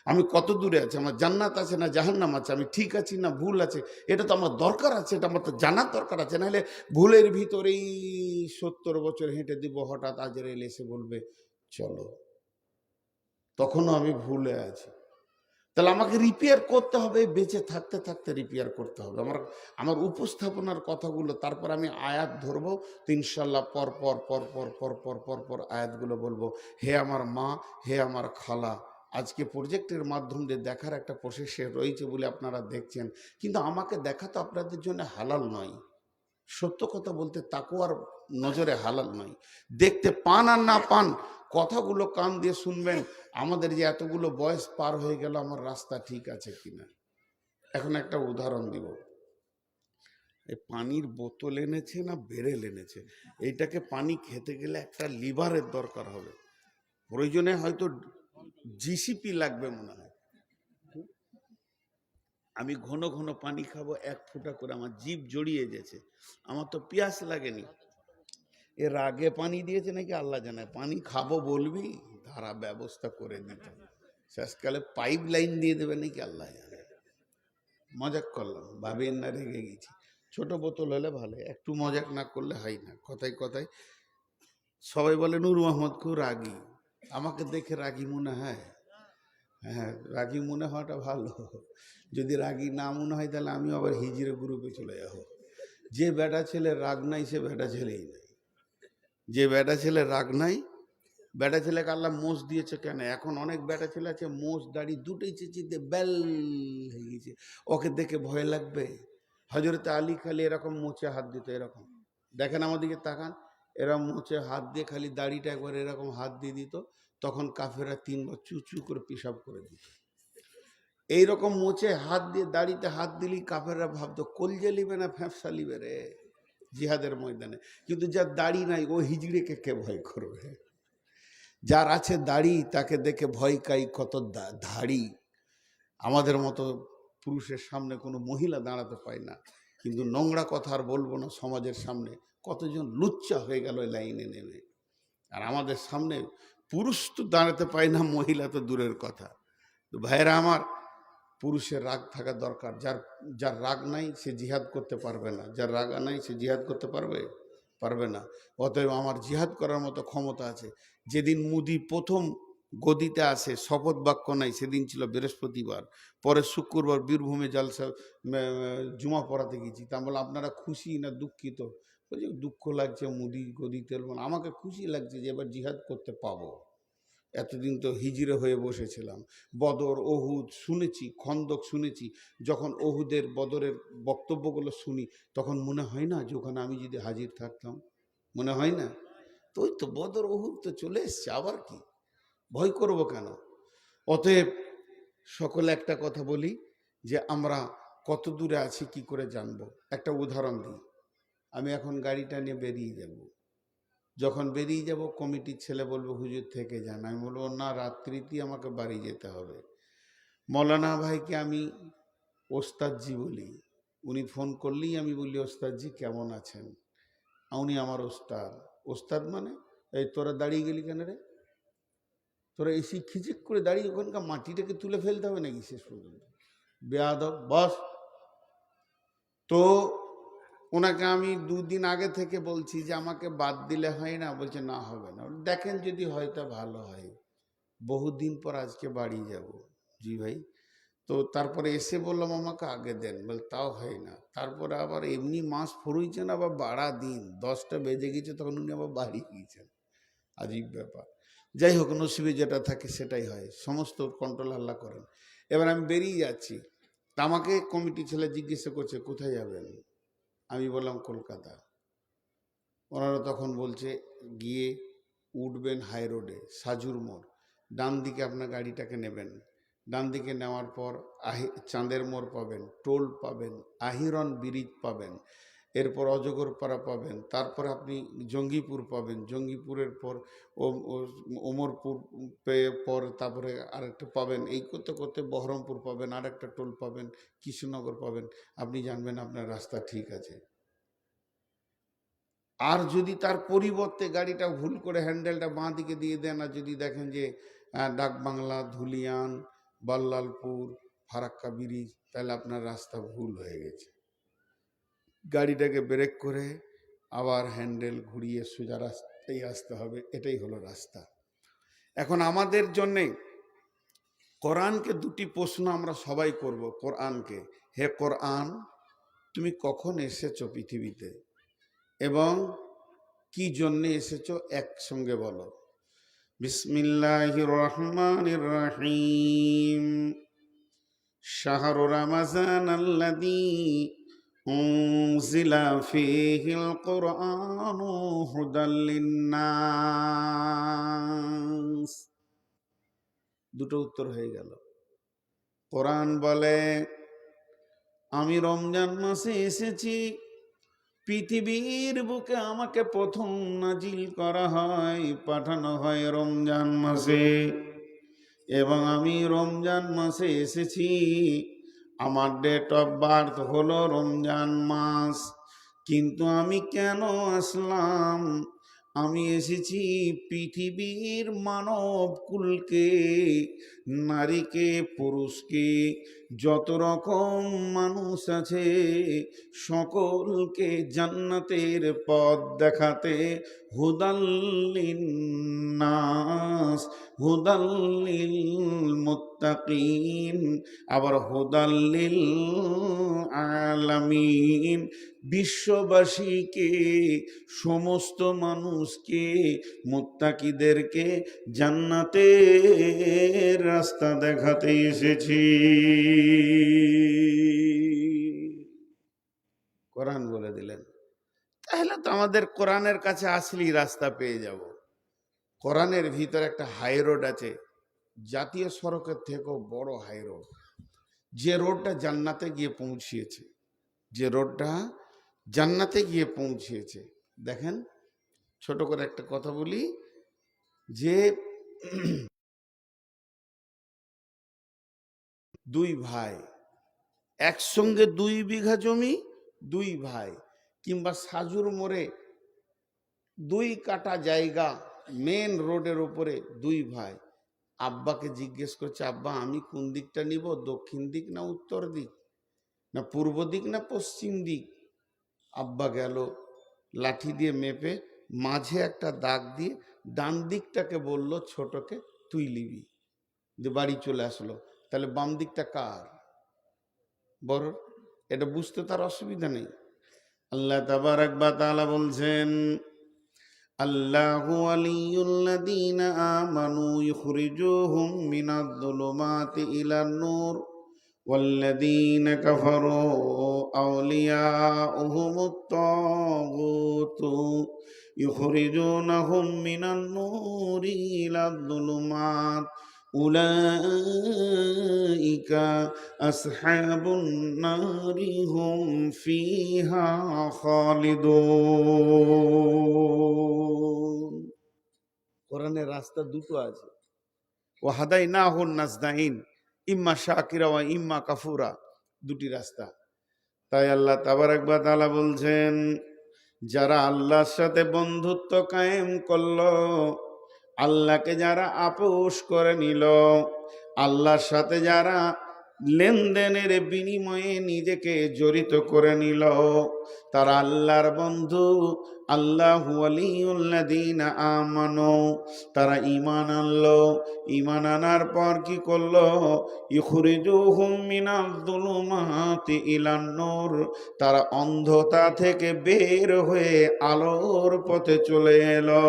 আমি কত দূরে আছি, আমার জান্নাত আছে না জাহান্নাম আছে, আমি ঠিক আছি না ভুল আছে, এটা তো আমার দরকার আছে, এটা আমার তো জানার দরকার আছে। নাহলে ভুলের ভিতরেই ৭০ বছর হেঁটে দিব, হঠাৎ আজরাইল এসে বলবে চলো, তখনও আমি ভুলে আছি। তাহলে আমাকে রিপেয়ার করতে হবে, বেঁচে থাকতে থাকতে রিপেয়ার করতে হবে আমার উপস্থাপনার কথাগুলো। তারপর আমি আয়াত ধরবো, তো ইনশাল্লাহ পর পর পর পর পর পর পর পর আয়াতগুলো বলবো। হে আমার মা, হে আমার খালা, আজকে প্রজেক্টের মাধ্যম দিয়ে দেখার একটা প্রসেসে রয়েছে বলে আপনারা দেখছেন, কিন্তু আমাকে দেখা তো আপনাদের জন্য হালাল নয়। সত্য কথা বলতে তাকওয়ার নজরে হালাল নয়। দেখতে পান আর না পান, কথাগুলো কান দিয়ে শুনবেন। আমাদের যে এতগুলো বয়স পার হয়ে গেল, আমার রাস্তা ঠিক আছে কিনা। এখন একটা উদাহরণ দিব। এই পানির বোতল এনেছে না বেরেল এনেছে, এইটাকে পানি খেতে গেলে একটা লিভারের দরকার হবে, প্রয়োজনে হয়তো জিসিপি লাগবে মনে হয়। আমি ঘন ঘন পানি খাবো, ১ ফোঁটা করে, আমার জিভ জড়িয়ে গেছে, আমার তো পিয়াস লাগেনি। এর আগে পানি দিয়েছে নাকি আল্লাহ জানে, পানি খাবো বলবি, ধারা ব্যবস্থা করে দিত, শেষকালে পাইপ লাইন দিয়ে দেবে নাকি আল্লাহ জানে। মজাক করলাম, ভাবেন না, রেগে গেছি। ছোট বোতল হলে ভালো, একটু মজাক না করলে হয় না। কথায় কথায় সবাই বলে নূর মোহাম্মদ খুব রাগী, আমাকে দেখে রাগী মনে হয়? হ্যাঁ, রাগী মনে হওয়াটা ভালো। যদি রাগী না মনে হয়, তাহলে আমি আবার হিজড়ে গ্রুপে চলে যাবো। যে বেটা ছেলে রাগ নাই, সে বেটা ছেলেই নাই। যে বেটা ছেলে রাগ নাই, বেটা ছেলেকে আল্লাহ মোষ দিয়েছে কেন? এখন অনেক বেটা ছেলে আছে, মোষ দাড়ি দুটোই চেঁচিতে বেল হয়ে গেছে, ওকে দেখে ভয় লাগবে? হজরতে আলী খালি এরকম মোচে হাত দিত, এরকম দেখেন আমাদেরকে তাকান, এরা মোচে হাত দিয়ে খালি দাড়িটা একবার এরকম হাত দিয়ে দিত, তখন কাফেরা ৩ বার চু চু করে পেশাব করে দিত। এইরকম মোচে হাত দিয়ে দাড়িতে হাত দিলি কাফেররা ভাবতো কলজে লিবে না ফ্যাঁপসা লিবে রে জিহাদের ময়দানে। কিন্তু যার দাড়ি নাই, ও হিজড়েকে কে ভয় করবে? যার আছে দাড়ি, তাকে দেখে ভয় কাই কত ধাড়ি। আমাদের মতো পুরুষের সামনে কোনো মহিলা দাঁড়াতে পায় না, কিন্তু নোংরা কথা আর বলবো না, সমাজের সামনে কতজন লুচ্চা হয়ে গেল লাইনে নেমে। আর আমাদের সামনে পুরুষ তো দাঁড়াতে পায় না, মহিলা তো দূরের কথা। তো ভাইয়েরা আমার, পুরুষের রাগ থাকা দরকার। যার রাগ নাই সে জিহাদ করতে পারবে না, যার রাগ নাই সে জিহাদ করতে পারবে না। অতএব আমার জিহাদ করার মতো ক্ষমতা আছে। যেদিন মুদি প্রথম গদিতে আসে, শপথ বাক্য নাই, সেদিন ছিল বৃহস্পতিবার, পরে শুক্রবার বীরভূমে জালসা জুমা পড়াতে গেছি। তা বলে আপনারা খুশি না দুঃখিত? বলছি দুঃখ লাগছে, মুদি গদিতে। আমাকে খুশি লাগছে যে এবার জিহাদ করতে পাবো। এতদিন তো হিজড়ে হয়ে বসেছিলাম। বদর, অহুদ শুনেছি, খন্দক শুনেছি। যখন অহুদের বদরের বক্তব্যগুলো শুনি, তখন মনে হয় না যে ওখানে আমি যদি হাজির থাকতাম? মনে হয় না? তো ওই তো বদর অহুদ তো চলে এসছে, আবার কি ভয় করব কেন? অতএব সকলে একটা কথা বলি, যে আমরা কত দূরে আছি কি করে জানবো? একটা উদাহরণ দিই। আমি এখন গাড়িটা নিয়ে বেরিয়ে যাব, যখন বেরিয়ে যাব কমিটির ছেলে বলবে হুজুর থেকে যান। আমি বলবো না, রাত্রিতেই আমাকে বাড়ি যেতে হবে। মৌলানা ভাইকে আমি ওস্তাদজি বলি, উনি ফোন করলেই আমি বলি ওস্তাদজি কেমন আছেন, উনি আমার ওস্তাদ। ওস্তাদ মানে এই তোরা দাঁড়িয়ে গেলি কেন রে, তোরা এসি খিচিক করে দাঁড়িয়ে ওখানকার মাটিটাকে তুলে ফেলতে হবে নাকি শেষ পর্যন্ত, বেয়াদব বস। তো ওনাকে আমি 2 দিন আগে থেকে বলছি যে আমাকে বাদ দিলে হয় না, বলছে না হবে না। দেখেন যদি হয় তা ভালো হয়, বহুদিন পর আজকে বাড়ি যাব। জি ভাই। তো তারপরে এসে বললাম আমাকে আগে দেন, বল তাও হয় না। তারপরে আবার এমনি মাস ফুরুইছেন, আবার বাড়া দিন 10টা বেজে গেছে, তখন উনি আবার বাড়ি গিয়েছেন। আজীব ব্যাপার। যাই হোক, নসিবে যেটা থাকে সেটাই হয়, সমস্ত কন্ট্রোল আল্লাহ করেন। এবার আমি বেরিয়ে যাচ্ছি, তা আমাকে কমিটি ছেলে জিজ্ঞেস করছে কোথায় যাবেন, আমি বললাম কলকাতা। ওনারা তখন বলছে গিয়ে উঠবেন হাই রোডে, সাজুর মোড়, ডান দিকে আপনার গাড়িটাকে নেবেন। ডান দিকে নেওয়ার পর চাঁদের মোড় পাবেন, টোল পাবেন, আহিরন ব্রিজ পাবেন, এরপর অজগরপাড়া পাবেন, তারপর আপনি জঙ্গিপুর পাবেন, জঙ্গিপুরের পর ওমরপুর পর তারপরে আরেকটা পাবেন, এই করতে করতে বহরমপুর পাবেন, আরেকটা টোল পাবেন, কৃষ্ণনগর পাবেন। আপনি জানবেন আপনার রাস্তা ঠিক আছে। আর যদি তার পরিবর্তে গাড়িটা ভুল করে হ্যান্ডেলটা বাঁ দিকে দিয়ে দেন, আর যদি দেখেন যে ডাকবাংলা, ধুলিয়ান, বল্লালপুর, ফারাক্কা ব্রিজ, তাহলে আপনার রাস্তা ভুল হয়ে গেছে। গাড়িটাকে ব্রেক করে আবার হ্যান্ডেল ঘুরিয়ে সোজা রাস্তায় আসতে হবে, এটাই হলো রাস্তা। এখন আমাদের জন্যে কোরআনকে 2টি প্রশ্ন আমরা সবাই করব কোরআনকে, হে কোরআন তুমি কখন এসেছো পৃথিবীতে এবং কি জন্য এসেছো, একসঙ্গে বলো। বিসমিল্লাহির রহমানির রহিম। শাহরু রমাজান আল্লাযী উনজিলা ফীহিল কুরআনু হুদাল লিন্নাস। দুটো উত্তর হয়ে গেল। কোরআন বলে আমি রমজান মাসে এসেছি, পৃথিবীর বুকে আমাকে প্রথম নাজিল করা হয়, পাঠানো হয় রমজান মাসে, এবং আমি রমজান মাসে এসেছি। আমার ডেট অফ বার্থ হলো রমজান মাস। কিন্তু আমি কেন আসলাম? আমি এসেছি পৃথিবীর মানব কুলকে, নারীকে, পুরুষকে, যত রকম মানুষ আছে সকলকে জান্নাতের পথ দেখাতে। হুদাল্লিন্নাস, হুদাল্লিল মুত্তাকিন, আবার হুদাল্লিল আলামিন, বিশ্ববাসীকে, সমস্ত মানুষকে, মুত্তাকিদেরকে জান্নাতের রাস্তা দেখাতে এসেছি। কোরআন বলে দিলেন। তাহলে তো আমাদের কোরআনের কাছে আসলেই রাস্তা পেয়ে যাব। কোরআনের ভিতরে একটা হাই রোড আছে, জাতীয় সড়কের থেকেও বড় হাই রোড, যে রোডটা জান্নাতে গিয়ে পৌঁছিয়েছে, যে রোডটা জান্নাতে গিয়ে পৌঁছিয়েছে। দেখেন, ছোট করে একটা কথা বলি, যে 2 ভাই একসঙ্গে 2 বিঘা জমি, 2 ভাই, কিংবা সাজুর মোড়ে 2 কাঠা জায়গা, মেন রোডের উপরে 2 ভাই, আব্বাকে জিজ্ঞেস করছে আব্বা আমি কোন দিকটা নিব, দক্ষিণ দিক না উত্তর দিক, না পূর্ব দিক না পশ্চিম দিক? আব্বা গেল লাঠি দিয়ে মেপে মাঝে একটা দাগ দিয়ে ডান দিকটাকে বলল ছোটকে তুই লিবি, যে বাড়ি চলে আসলো। তাহলে বাম দিকটা কার? বড়। এটা বুঝতে তার অসুবিধা নেই। আল্লাহ তাবারাক ওয়া তাআলা বলছেন আল্লাহু ওয়ালিয়ুল্লাযীনা আমানু ইখরিজুহুম মিনায-যুলুমাতি ইলান-নূর ওয়াল্লাযীনা কাফারু আউলিয়াউহুমুত-তাগুতু ইখরিজুনাহুম মিনান-নূরি ইলায-যুলুমাত উলাইকা আসহাবুন নারি হুম ফিহা খালিদুন। কোরআনের রাস্তা দুটো আছে, ও হাদাইনাহুন নাজদাইন, ইম্মা শাকিরা ওয়া ইম্মা কাফুরা, দুটি রাস্তা। তাই আল্লাহ তাবারাক ওয়া তাআলা বলছেন, যারা আল্লাহর সাথে বন্ধুত্ব কায়েম করলো, আল্লাহকে যারা আপোষ করে নিল, আল্লাহর সাথে যারা লেনদেনের বিনিময়ে নিজেকে জড়িত করে নিল, তারা আল্লাহর বন্ধু। আল্লাহু ওয়ালিউল্লাযীনা আমানু, তারা ঈমান আনলো। ঈমান আনার পর কি করলো? ইখরিজুহুম মিনাজ-যুলুমাতি ইলান-নূর, তারা অন্ধতা থেকে বের হয়ে আলোর পথে চলে এলো।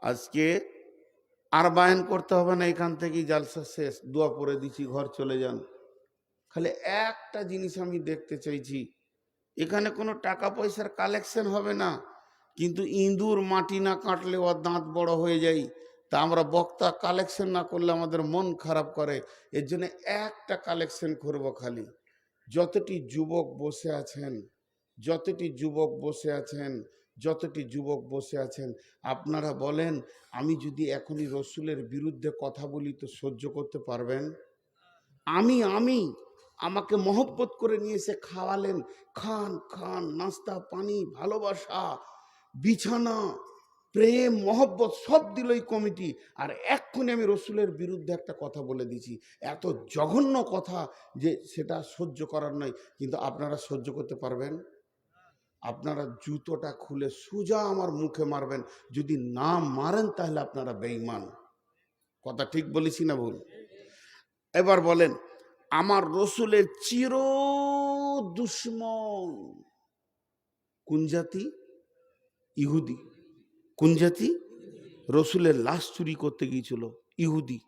আজকে আর বায়ান করতে হবে না, এখান থেকেই জালসা শেষ, দোয়া পড়ে দিচ্ছি, ঘর চলে যান। খালি একটা জিনিস আমি দেখতে চাইছি, এখানে কোনো টাকা পয়সার কালেকশন হবে না, কিন্তু ইঁদুর মাটি না কাটলে ওর দাঁত বড় হয়ে যায়। তা আমরা বক্তা কালেকশন না করলে আমাদের মন খারাপ করে। এর জন্য একটা কালেকশন করব, খালি যতটি যুবক বসে আছেন, যতটি যুবক বসে আছেন, যতটি যুবক বসে আছেন, আপনারা বলেন, আমি যদি এখনই রসুলের বিরুদ্ধে কথা বলি তো সহ্য করতে পারবেন? আমি আমাকে মহব্বত করে নিয়ে এসে খাওয়ালেন, খান খান, নাস্তা পানি, ভালোবাসা, বিছানা, প্রেম, মহব্বত সব দিল এই কমিটি, আর এক্ষুনি আমি রসুলের বিরুদ্ধে একটা কথা বলে দিছি, এত জঘন্য কথা যে সেটা সহ্য করার নয়। কিন্তু আপনারা সহ্য করতে পারবেন? আপনারা জুতোটা খুলে সোজা আমার মুখে মারবেন, যদি না মারেন তাহলে আপনারা বেঈমান। কথা ঠিক বলেছি না ভুল? এবার বলেন, আমার রসুলের চির দুশ্মন কোন জাতি? ইহুদি। কোন জাতি? রসুলের লাশ চুরি করতে গিয়েছিল ইহুদি।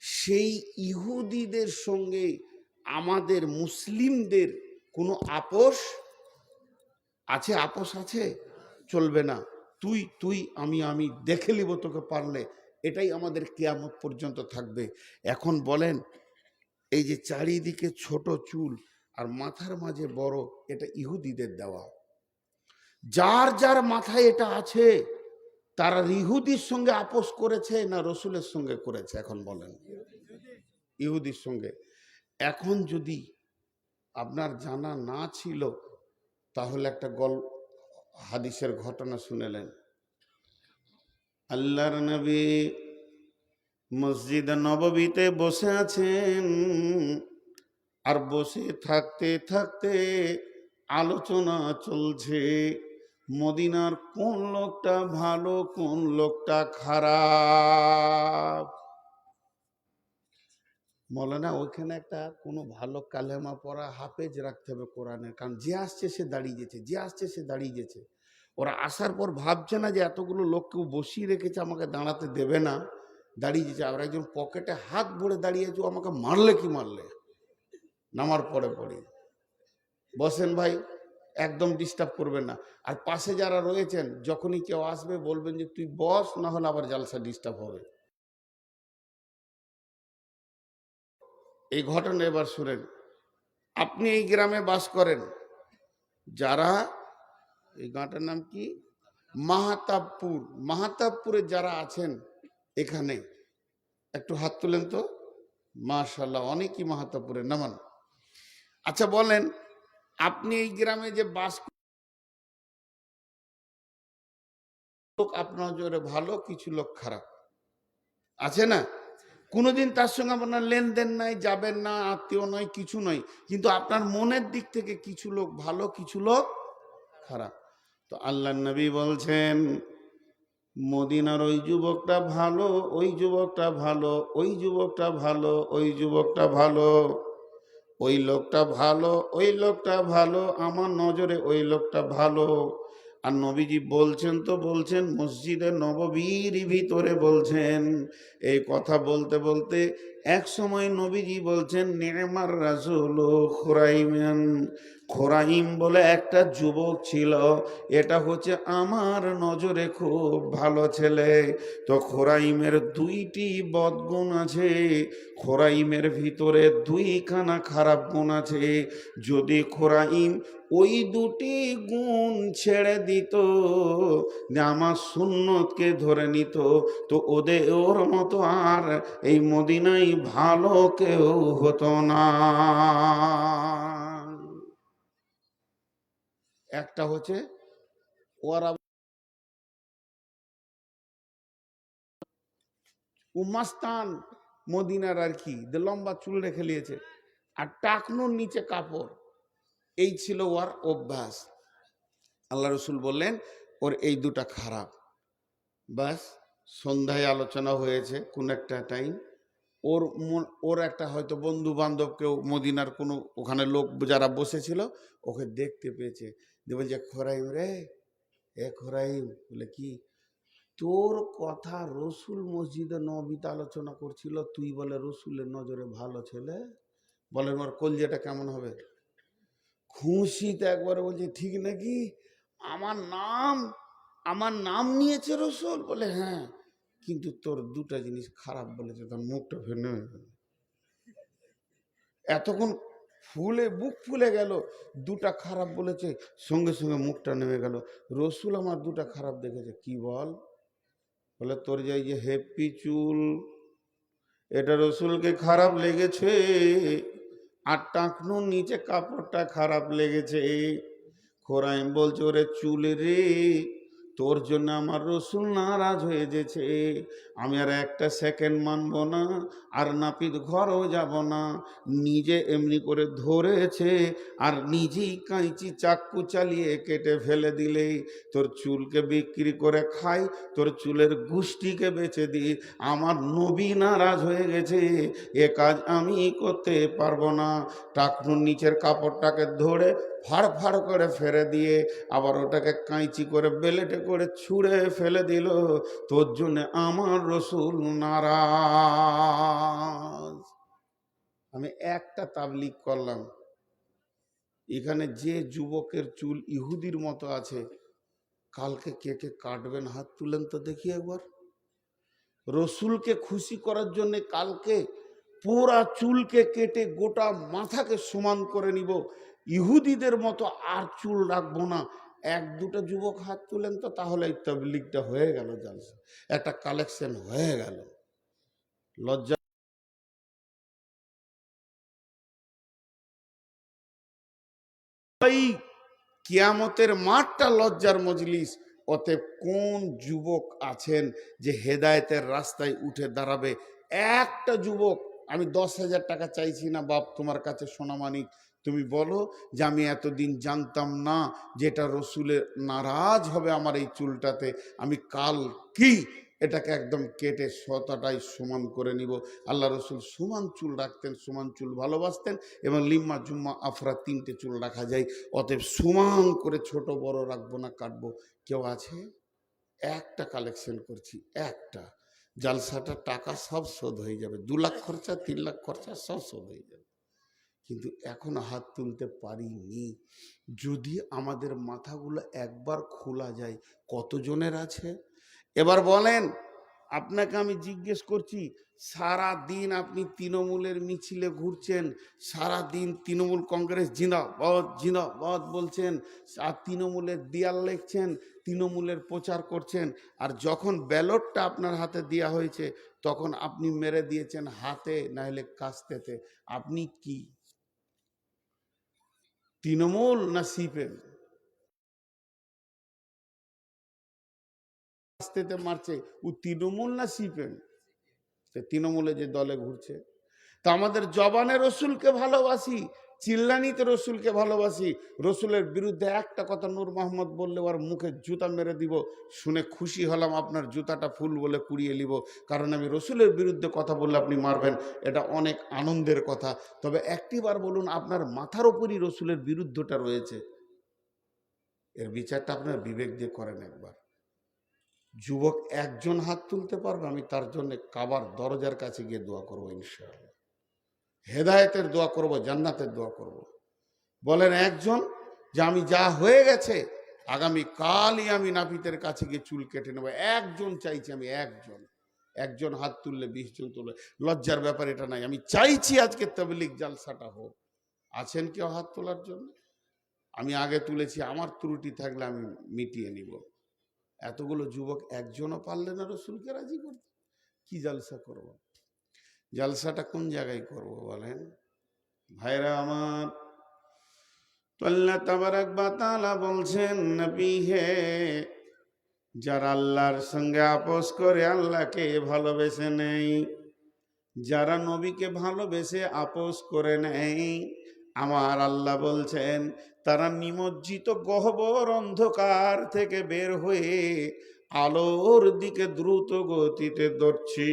সেই ইহুদিদের সঙ্গে আমাদের মুসলিমদের কোনো আপোষ আছে? আপোষ আছে? চলবে না। তুই তুই, আমি দেখে নিব তোকে পারলে, এটাই আমাদের কিয়ামত পর্যন্ত থাকবে। এখন বলেন, এই যে চারিদিকে ছোট চুল আর মাথার মাঝে বড়, এটা ইহুদিদের দেওয়া। যার যার মাথায় এটা আছে, তারা ইহুদির সঙ্গে আপোষ করেছে না রসুলের সঙ্গে করেছে? এখন বলেন, ইহুদির সঙ্গে। এখন যদি আপনার জানা না ছিল, তাহলে একটা হাদিসের ঘটনা শুনেলেন। আল্লাহর নবী মসজিদ নববীতে বসে আছেন, আর বসে থাকতে থাকতে আলোচনা চলছে মদিনার কোন লোকটা ভালো, কোন লোকটা খারাপ। মৌলানা, ওইখানে একটা কোনো ভালো কালেমা পড়া হাফেজ রাখতে হবে কোরআনের, কারণ যে আসছে সে দাঁড়িয়ে গেছে, যে আসছে সে দাঁড়িয়ে গেছে। ওরা আসার পর ভাবছে না যে এতগুলো লোককেও বসিয়ে রেখেছে, আমাকে দাঁড়াতে দেবে না, দাঁড়িয়ে গেছে। আর একজন পকেটে হাত ভরে দাঁড়িয়েছে, ও আমাকে মারলে কি মারলে, নামার পরে পরে। বসেন ভাই, একদম ডিস্টার্ব করবেন না। আর পাশে যারা রয়েছেন, যখনই কেউ আসবে বলবেন যে তুই বস, না হলে আবার জালসা ডিস্টার্ব হবে। এই ঘটনা এবার শুনেন। আপনি এই গ্রামে বাস করেন, যারা, এই গাঁটার নাম কি, মাহাতাবপুর, মাহাতাবপুরে যারা আছেন এখানে একটু হাত তুলেন তো। মাশাআল্লাহ, অনেকই মাহাতাবপুরে নামান। আচ্ছা বলেন, আপনি এই গ্রামে যে বাস, লোক আপনার জোরে ভালো, কিছু লোক খারাপ আছে না? কোনোদিন তার সঙ্গে আপনার লেনদেন নাই, যাবেন না, আত্মীয় নয়, কিছু নয়, কিন্তু আপনার মনের দিক থেকে কিছু লোক ভালো, কিছু লোক খারাপ। তো আল্লাহর নবী বলছেন, মদিনার ওই যুবকটা ভালো, ওই যুবকটা ভালো, ওই যুবকটা ভালো, ওই যুবকটা ভালো, ওই লোকটা ভালো, ওই লোকটা ভালো, আমার নজরে ওই লোকটা ভালো। আর নবীজি বলছেন তো বলছেন মসজিদে নববীর ভিতরে বলছেন। এই কথা বলতে বলতে এক সময় নবীজি বলছেন নি'মার রাসূল খুরাইমান, খোরাইম বলে একটা যুবক ছিল, এটা হচ্ছে আমার নজরে খুব ভালো ছেলে। তো খোরাইমের দুইটি বদগুণ আছে, খোরাইমের ভিতরে দুইখানা খারাপ গুণ আছে। যদি খোরাইম ওই দুটি গুণ ছেড়ে দিত, যে আমার সুন্নতকে ধরে নিত, তো ওর মতো আর এই মদিনায় ভালো কেউ হতো না। একটা হচ্ছে ওরা উমাস্তান মদিনার আর কি, লম্বা চুল রেখে নিয়েছে আর টাকনুর নিচে কাপড়, এই ছিল ওর অভ্যাস। আল্লাহ রসুল বললেন ওর এই দুটা খারাপ। ব্যাস, সন্ধ্যায় আলোচনা হয়েছে কোন একটা টাইম, ওর একটা হয়তো বন্ধু বান্ধব কেউ মদিনার কোনো ওখানে লোক যারা বসেছিল ওকে দেখতে পেয়েছে, যে বলছে খোরাইম রে, এ খোরাইম, বলে কি তোর কথা রসুল মসজিদে নবীতে আলোচনা করছিল, তুই বলে রসুলের নজরে ভালো ছেলে, বলে ওর কলজেটা কেমন হবে। খুশিতে একবারে বলছে ঠিক নাকি, আমার নাম আমার নাম নিয়েছে রসুল, বলে হ্যাঁ, কিন্তু তোর দুটা জিনিস খারাপ বলেছে, তোর মুখটা ফেলে এতক্ষণ ফুলে বুক ফুলে গেল, দুটা খারাপ বলেছে, সঙ্গে সঙ্গে মুখটা নেমে গেল। রসুল আমার দুটা খারাপ দেখেছে, কি বল, বলে তোর যে হেপি চুল, এটা রসুলকে খারাপ লেগেছে, আর টাকনুর নিচে কাপড়টা খারাপ লেগেছে। খোরাইম বলছে ওরে চুল রে, তোর জন্য আমার রসুল নারাজ হয়ে যেছে, আমি আর একটা সেকেন্ড মানবো না, আর নাপিত ঘরও যাব না। নিজে এমনি করে ধরেছে আর নিজেই কাঁচি চাক্কু চালিয়ে কেটে ফেলে দিলেই তোর চুলকে বিক্রি করে খাই, তোর চুলের গোষ্ঠীকে বেচে দিই, আমার নবী নারাজ হয়ে গেছে, এ কাজ আমি করতে পারবো না। টাকনুর নিচের কাপড়টাকে ধরে ফাড় ফাড় করে ফেলে দিয়ে আবার ওটাকে কাঁচি করে বেলেটে করে ছুঁড়ে ফেলে দিল, তোর জন্য আমার রসুল নারাজ। আমি একটা তাবলীগ করলাম, এখানে যে যুবকের চুল ইহুদির মতো আছে, কালকে কে কে কাটবেন হাত তুলেন তো দেখি একবার। রসুলকে খুশি করার জন্য কালকে পুরা চুলকে কেটে গোটা মাথাকে সমান করে নিব, ইহুদিদের মতো আর চুল রাখবো না। এক দুটো যুবক হাত তুলেন তো, তাহলে এই তাবলীগটা হয়ে গেল, জালসা একটা কালেকশন হয়ে গেল। লজ্জা কিয়ামতের মাঠটা লজ্জার মজলিস। অতএব কোন যুবক আছেন যে হেদায়েতের রাস্তায় উঠে দাঁড়াবে? একটা যুবক, আমি 10,000 টাকা চাইছি না বাপ তোমার কাছে সোনামানিক, তুমি বলো যে আমি এতদিন জানতাম না যেটা রসুলের নারাজ হবে আমার এই চুলটাতে, আমি কাল কি এটাকে একদম কেটে শতটাই সমান করে নিব। আল্লাহ রসুল সমান চুল রাখতেন, সমান চুল ভালোবাসতেন, এবং লিম্মা জুম্মা আফরা 3টে চুল রাখা যায়। অতএব সমান করে ছোট বড় রাখবো না, কাটবো। কেউ আছে? একটা কালেকশন করছি, একটা জালসাটা টাকা সব শোধ হয়ে যাবে, 2 লাখ খরচা 3 লাখ খরচা সব শোধ হয়ে যাবে, কিন্তু এখন হাত তুলতে পারিনি। যদি আমাদের মাথাগুলো একবার খোলা যায়, কতজনের আছে? এবার বলেন, আপনাকে আমি জিজ্ঞেস করছি, সারা দিন আপনি তৃণমূলের মিছিলে ঘুরছেন, সারা দিন তৃণমূল কংগ্রেস জিন্দাবাদ জিন্দাবাদ বলছেন, আর তৃণমূলের দেয়াল লিখছেন, তৃণমূলের প্রচার করছেন, আর যখন ব্যালটটা আপনার হাতে দেওয়া হয়েছে তখন আপনি মেরে দিয়েছেন হাতে না হলে কাস্তেতে। আপনি কি তৃণমূল না সিপিএম? কাস্তেতে মারছে ও তৃণমূল না সিপিএম? তৃণমূলে যে দলে ঘুরছে। তা আমাদের জবানে রসুলকে ভালোবাসি, চিল্লানিতে রসুলকে ভালোবাসি, রসুলের বিরুদ্ধে একটা কথা নূর মোহাম্মদ বললে ওর মুখে জুতা মেরে দিব, শুনে খুশি হলাম, আপনার জুতাটা ফুল বলে কুড়িয়ে নিব, কারণ আমি রসুলের বিরুদ্ধে কথা বললে আপনি মারবেন, এটা অনেক আনন্দের কথা। তবে একটিবার বলুন, আপনার মাথার উপরই রসুলের বিরুদ্ধটা রয়েছে, এর বিচারটা আপনার বিবেক দিয়ে করেন একবার। যুবক একজন হাত তুলতে পারবে, আমি তার জন্য কাবার দরজার কাছে গিয়ে দোয়া করবো ইনশাআল্লাহ, হেদায়েতের দোয়া করব, জান্নাতের দোয়া করব। বলেন একজন, যে আমি যা হয়ে গেছে আগামী কালই আমি নাপিতের কাছে গিয়ে চুল কেটে নেবো। একজন চাইছি আমি, একজন। একজন হাত তুললে 20 জন তুললে লজ্জার ব্যাপার এটা নাই। আমি চাইছি আজকে তাবলীগ জালসাটা হোক। আছেন কেউ হাত তোলার জন্য? আমি আগে তুলেছি, আমার ত্রুটি থাকলে আমি মিটিয়ে নিব। এতগুলো যুবক একজনও পারলে না রসুলকে রাজি করতে। কি জালসা করব? জালসাটা কোন জায়গায় করব বলেন ভাইরা আমার? তো আল্লাহ তাবারাক ওয়া তাআলা বলছেন, নবী হে, যারা আল্লাহর সঙ্গে আপোষ করে আল্লাহকে ভালোবেসে নেই, যারা নবীকে ভালোবেসে আপোষ করে নেই, আমার আল্লাহ বলছেন তারা নিমজ্জিত গহ্বর অন্ধকার থেকে বের হয়ে আলোর দিকে দ্রুত গতিতে দৌড়ছে।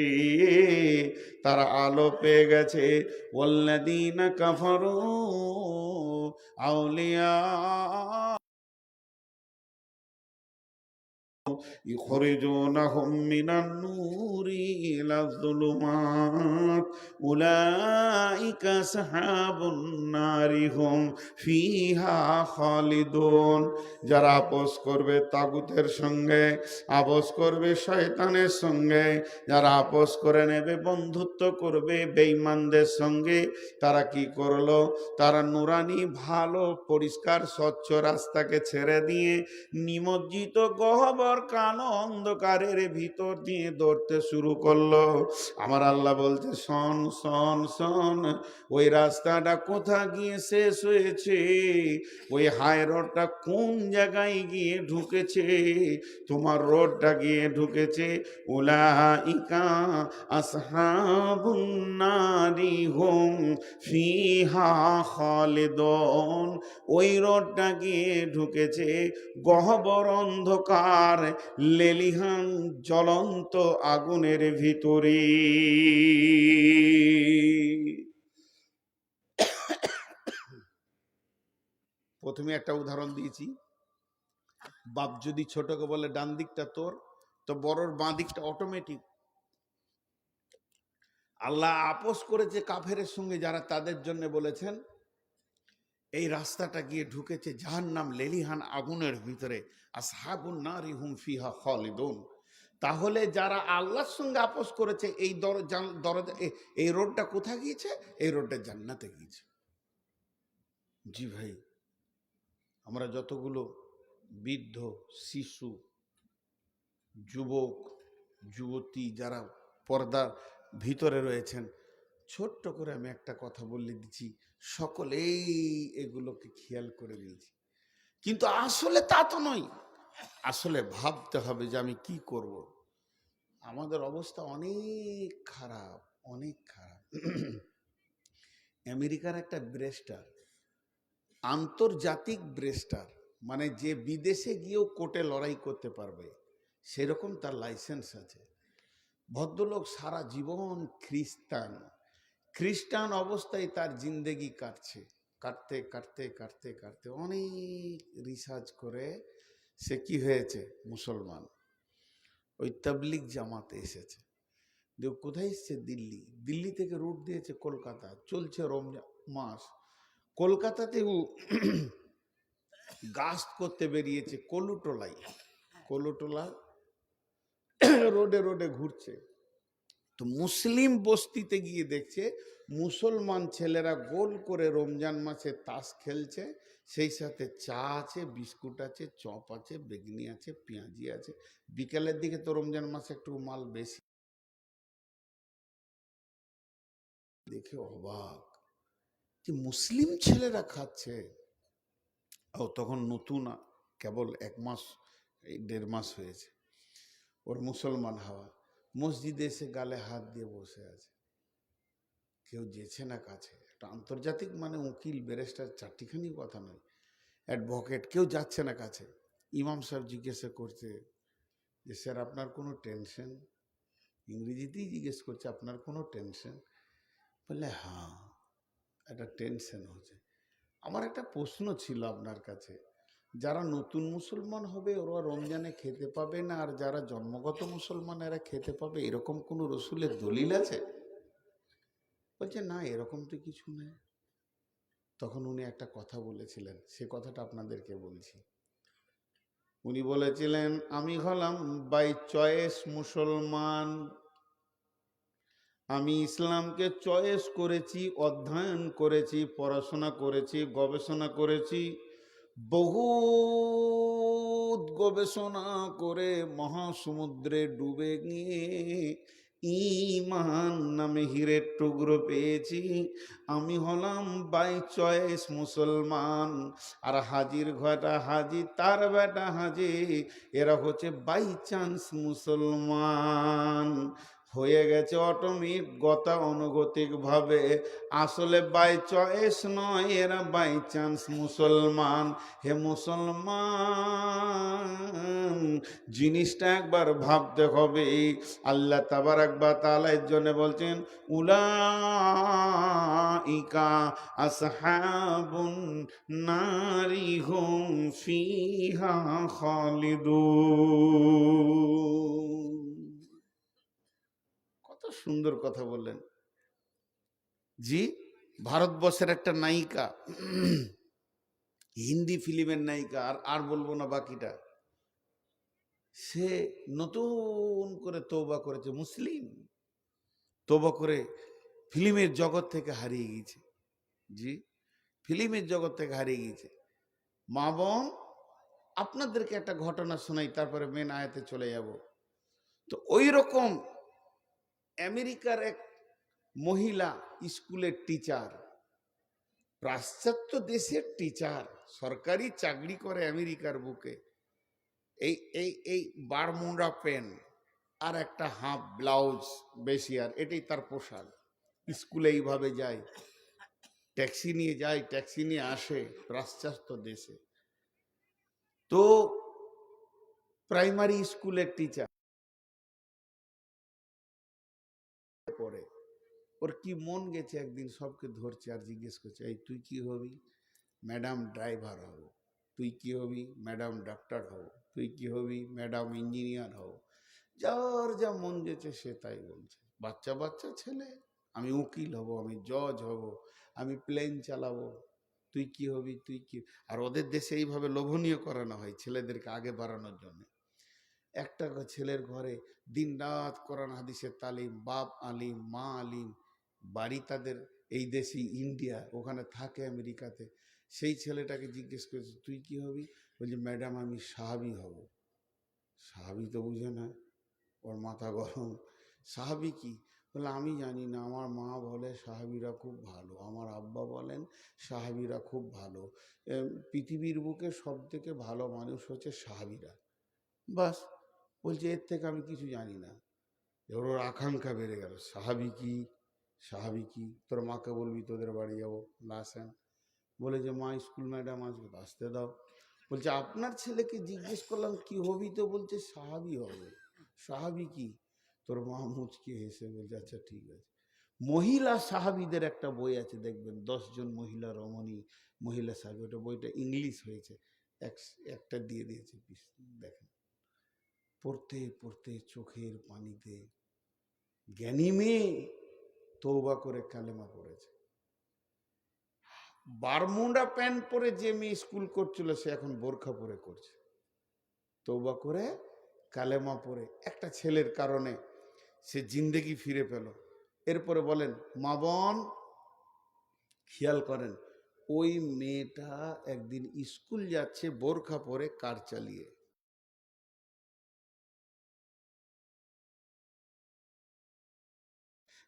তারা আলো পেয়ে গেছে। ওয়াল্লাযীনা কাফারু আউলিয়া يخرجونهم من النور إلى الظلمات أولئك أصحاب النار هم فيها خالدون। যারা আপোষ করবে তাগুতের সঙ্গে, আপোষ করবে শয়তানের সঙ্গে, যারা আপোষ করে নেবে, বন্ধুত্ব করবে বেঈমানদের সঙ্গে, তারা কি করলো? তারা নুরানি ভালো পরিষ্কার স্বচ্ছ রাস্তাকে ছেড়ে দিয়ে নিমজ্জিত গহ্বর কালো অন্ধকারের ভিতর দিয়ে দৌড়তে শুরু করলো। আমার আল্লাহ বলতে, শোন শোন শোন, ওই রাস্তাটা কোথা গিয়ে শেষ হয়েছে, ওই হাই রোডটা কোন জায়গায় গিয়ে ঢুকেছে? তোমার রোডটা গিয়ে ঢুকেছে উলাইকা আসহাবুন নারি হুম ফিহা খালিদুন। ওই রোডটা গিয়ে ঢুকেছে গহ্বর অন্ধকার লেলিহান জ্বলন্ত আগুনের ভিতরে। প্রথমে একটা উদাহরণ দিয়েছি, বাপ যদি ছোটকে বলে ডান দিকটা তোর, তো বড়র বাঁ দিকটা অটোমেটিক। আল্লাহ আপোষ করেছে কাফেরের সঙ্গে যারা, তাদের জন্য বলেছেন এই রাস্তাটা গিয়ে ঢুকেছে জাহান্নাম লেলিহান আগুনের ভিতরে, আসহাবুন নারি হুম ফিহা খালিদুন। তাহলে যারা আল্লাহর সঙ্গে আপোষ করেছে, এই দরজা, এই রোডটা কোথায় গিয়েছে? এই রোডটা জান্নাতে গিয়েছে। জি ভাই, আমরা যতগুলো বৃদ্ধ, শিশু, যুবক, যুবতী যারা পর্দার ভিতরে রয়েছেন, ছোট্ট করে আমি একটা কথা বলে দিচ্ছি, সকলেই এগুলোকে খেয়াল করে নিয়েছি, কিন্তু আসলে তা তো নয়। আসলে ভাবতে হবে যে আমি কি করব। আমাদের অবস্থা অনেক খারাপ, অনেক খারাপ। আমেরিকার একটা ব্রেস্টার, আন্তর্জাতিক ব্রেস্টার, মানে যে বিদেশে গিয়েও কোর্টে লড়াই করতে পারবে, সেরকম তার লাইসেন্স আছে। ভদ্রলোক সারা জীবন খ্রিস্টান অবস্থায় তার জিন্দেগি কাটছে, কাটতে কাটতে কাটতে কাটতে অনেক রিসার্চ করে সে কি হয়েছে? মুসলমান। ওই তাবলিগ জামাতে এসেছে। দেখো কোথায় এসছে? দিল্লি। দিল্লি থেকে রুট দিয়েছে কলকাতা, চলছে রমজান মাস। কলকাতাতেও গাস্ট করতে বেরিয়েছে কলুটোলায়, কলুটোলা রোডে রোডে ঘুরছে। তো মুসলিম বস্তিতে গিয়ে দেখছে মুসলমান ছেলেরা গোল করে রমজান মাসে তাস খেলছে, সেই সাথে চা আছে, বিস্কুট আছে, চপ আছে, বেগনি আছে, পেঁয়াজি আছে। বিকালের দিকে তো রমজান মাসে একটু মাল বেশি, দেখে অবাক যে মুসলিম ছেলেরা খাচ্ছে। ও তখন নতুন, কেবল 1 মাস, 1.5 মাস হয়েছে ওর মুসলমান হওয়া। মসজিদে এসে গালে হাত দিয়ে বসে আছে, কেউ যেছে না কাছে। একটা আন্তর্জাতিক মানে উকিল, ব্যারিস্টার, চারটিখানি কথা নয়, অ্যাডভোকেট, কেউ যাচ্ছে না কাছে। ইমাম সাহেব জিজ্ঞাসা করছে যে স্যার আপনার কোনো টেনশন? ইংরেজিতেই জিজ্ঞেস করছে, আপনার কোনো টেনশন? বললে হ্যাঁ, একটা টেনশন হচ্ছে। আমার একটা প্রশ্ন ছিল আপনার কাছে, যারা নতুন মুসলমান হবে ওরা রমজানে খেতে পাবে না, আর যারা জন্মগত মুসলমান এরা খেতে পাবে, এরকম কোনো রসুলের দলিল আছে? বলছে না, এরকম তো কিছু নেই। তখন উনি একটা কথা বলেছিলেন, সে কথাটা আপনাদেরকে বলছি। উনি বলেছিলেন, আমি হলাম বাই চয়েস মুসলমান, আমি ইসলামকে চয়েস করেছি, অধ্যয়ন করেছি, পড়াশোনা করেছি, গবেষণা করেছি, বহুত গবেষণা করে মহাসমুদ্রে ডুবে গিয়ে ঈমান নামে হীরের টুকরো পেয়েছি। আমি হলাম বাই চয়েস মুসলমান। আর হাজির ঘটা হাজি, তার বেটা হাজি, এরা হচ্ছে বাই চান্স মুসলমান। হয়ে গেছে অটোমেটিক গতা অনুগতিক ভাবে, আসলে বাই চয়েস নয়, এরা বাই চান্স মুসলমান। হে মুসলমান, জিনিসটা একবার ভাবতে হবে। আল্লাহ তাবারাক ওয়া তাআলা এর জন্য বলছেন, উলাইকা আসহাবুন নারি হুম ফিহা খালিদুন। কত সুন্দর কথা বললেন জি। ভারতবর্ষের একটা নায়িকা, হিন্দি ফিল্মের নায়িকা, আর বলবো না বাকিটা, সে নতুন করে তওবা করেছে, মুসলিম, তওবা করে ফিল্মের জগৎ থেকে হারিয়ে গিয়েছে। জি, ফিল্মের জগৎ থেকে হারিয়ে গিয়েছে। মা বোন, আপনাদেরকে একটা ঘটনা শোনাই, তারপরে মেন আয়াতে চলে যাব। তো ওই রকম আমেরিকার এক মহিলা স্কুলের টিচার, পাশ্চাত্য দেশের টিচার, সরকারি চাকরি করে আমেরিকার বুকে, এই এই এই বারমুডা প্যান্ট আর একটা হাফ ব্লাউজ, বেশি, আর এটাই তার পোশাক। স্কুলে এইভাবে যায়, ট্যাক্সি নিয়ে যায়, ট্যাক্সি নিয়ে আসে, পাশ্চাত্য দেশে। তো প্রাইমারি স্কুলের টিচার পড়ে, ওর কি মন গেছে, একদিন সবকে ধরছে আর জিজ্ঞেস করছে, এই তুই কি হবি? ম্যাডাম ড্রাইভার হব। তুই কি হবি? ম্যাডাম ডাক্তার হব। তুই কি হবি? ম্যাডাম ইঞ্জিনিয়ার হব। যার যা মন গেছে সে তাই বলছে। বাচ্চা বাচ্চা ছেলে, আমি উকিল হব, আমি জজ হব, আমি প্লেন চালাবো। তুই কি হবি? তুই কি? আর ওদের দেশে এইভাবে লোভনীয় করানো হয় ছেলেদেরকে আগে বাড়ানোর জন্য। একটা ছেলের ঘরে দিন রাত কোরআন হাদিসের তালিম, বাপ আলিম, মা আলিম, বাড়ি তাদের এই দেশি ইন্ডিয়া, ওখানে থাকে আমেরিকাতে। সেই ছেলেটাকে জিজ্ঞেস করেছে, তুই কি হবি? বলছে, ম্যাডাম আমি সাহাবি হব। সাহাবি তো বুঝে না, ওর মাথা গরম। সাহাবি কি? বলে, আমি জানি না, আমার মা বলে সাহাবিরা খুব ভালো, আমার আব্বা বলেন সাহাবিরা খুব ভালো, পৃথিবীর বুকে সব থেকে ভালো মানুষ হচ্ছে সাহাবিরা। বাস। বলছে, এর থেকে আমি কিছু জানি না। এবার ওর আকাঙ্ক্ষা বেড়ে গেল, সাহাবি কি, সাহাবি কি? তোর মাকে বলবি তোদের বাড়ি যাবো, আসেন। বলে যে, মা স্কুল ম্যাডাম আসবে, আসতে দাও। বলছে, আপনার ছেলেকে জিজ্ঞেস করলাম কি হবি, তো বলছে সাহাবি হবে। সাহাবি কি? তোর মা মুচকে হেসে বলছে, আচ্ছা ঠিক আছে। মহিলা সাহাবিদের একটা বই আছে, দেখবেন 10 জন মহিলা রমণী, মহিলা সাহাবি, ওটা বইটা ইংলিশ হয়েছে, একটা দিয়ে দিয়েছে, দেখেন। পড়তে পড়তে চোখের পানিতে জ্ঞানী মেয়ে তওবা করে কালেমা পড়েছে। বারমুডা প্যান্ট পরে যে মেয়ে স্কুল করছিল, সে এখন বোরখা পরে করছে, তওবা করে কালেমা পড়ে। একটা ছেলের কারণে সে জিন্দেগি ফিরে পেল। এরপরে বলেন, মা বোন খেয়াল করেন, ওই মেয়েটা একদিন স্কুল যাচ্ছে বোরখা পরে, কার চালিয়ে।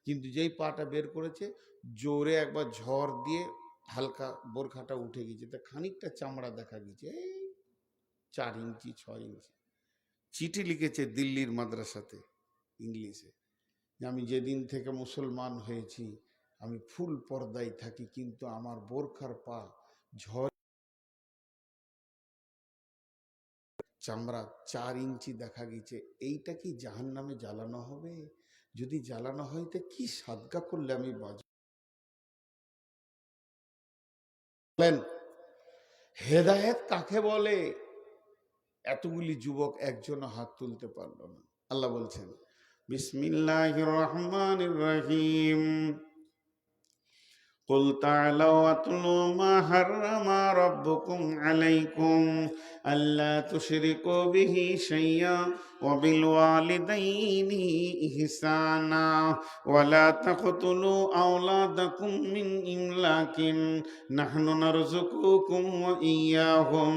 কিন্তু যেই পাটা বের করেছে, জোরে একবার ঝড় দিয়ে হালকা বোরখাটা উঠে গেছে, তা খানিকটা চামড়া দেখা গেছে, এই 4 ইঞ্চি 6 ইঞ্চি। চিঠি লিখেছে দিল্লির মাদ্রাসাতে ইংলিশে, যে আমি যেদিন থেকে মুসলমান হয়েছি আমি ফুল পর্দায় থাকি, কিন্তু আমার বোরখার পা ঝড়, চামড়া 4 ইঞ্চি দেখা গেছে। এইটা কি জাহান্নামে জ্বালানো হবে? যদি জ্বালানো হয় তো কি সাদগা করলে আমি বাঁচব? হেদায়েত কাকে বলে? এতগুলি যুবক একজন হাত তুলতে পারলো না। আল্লাহ বলছেন বিসমিল্লাহির রহমানির রহিম قل تعالوا واتلوا ما حرم ربكم عليكم ألا تشركوا به شيئا وبالوالدين إحسانا ولا تقتلوا أولادكم من إملاق نحن نرزقكم وإياهم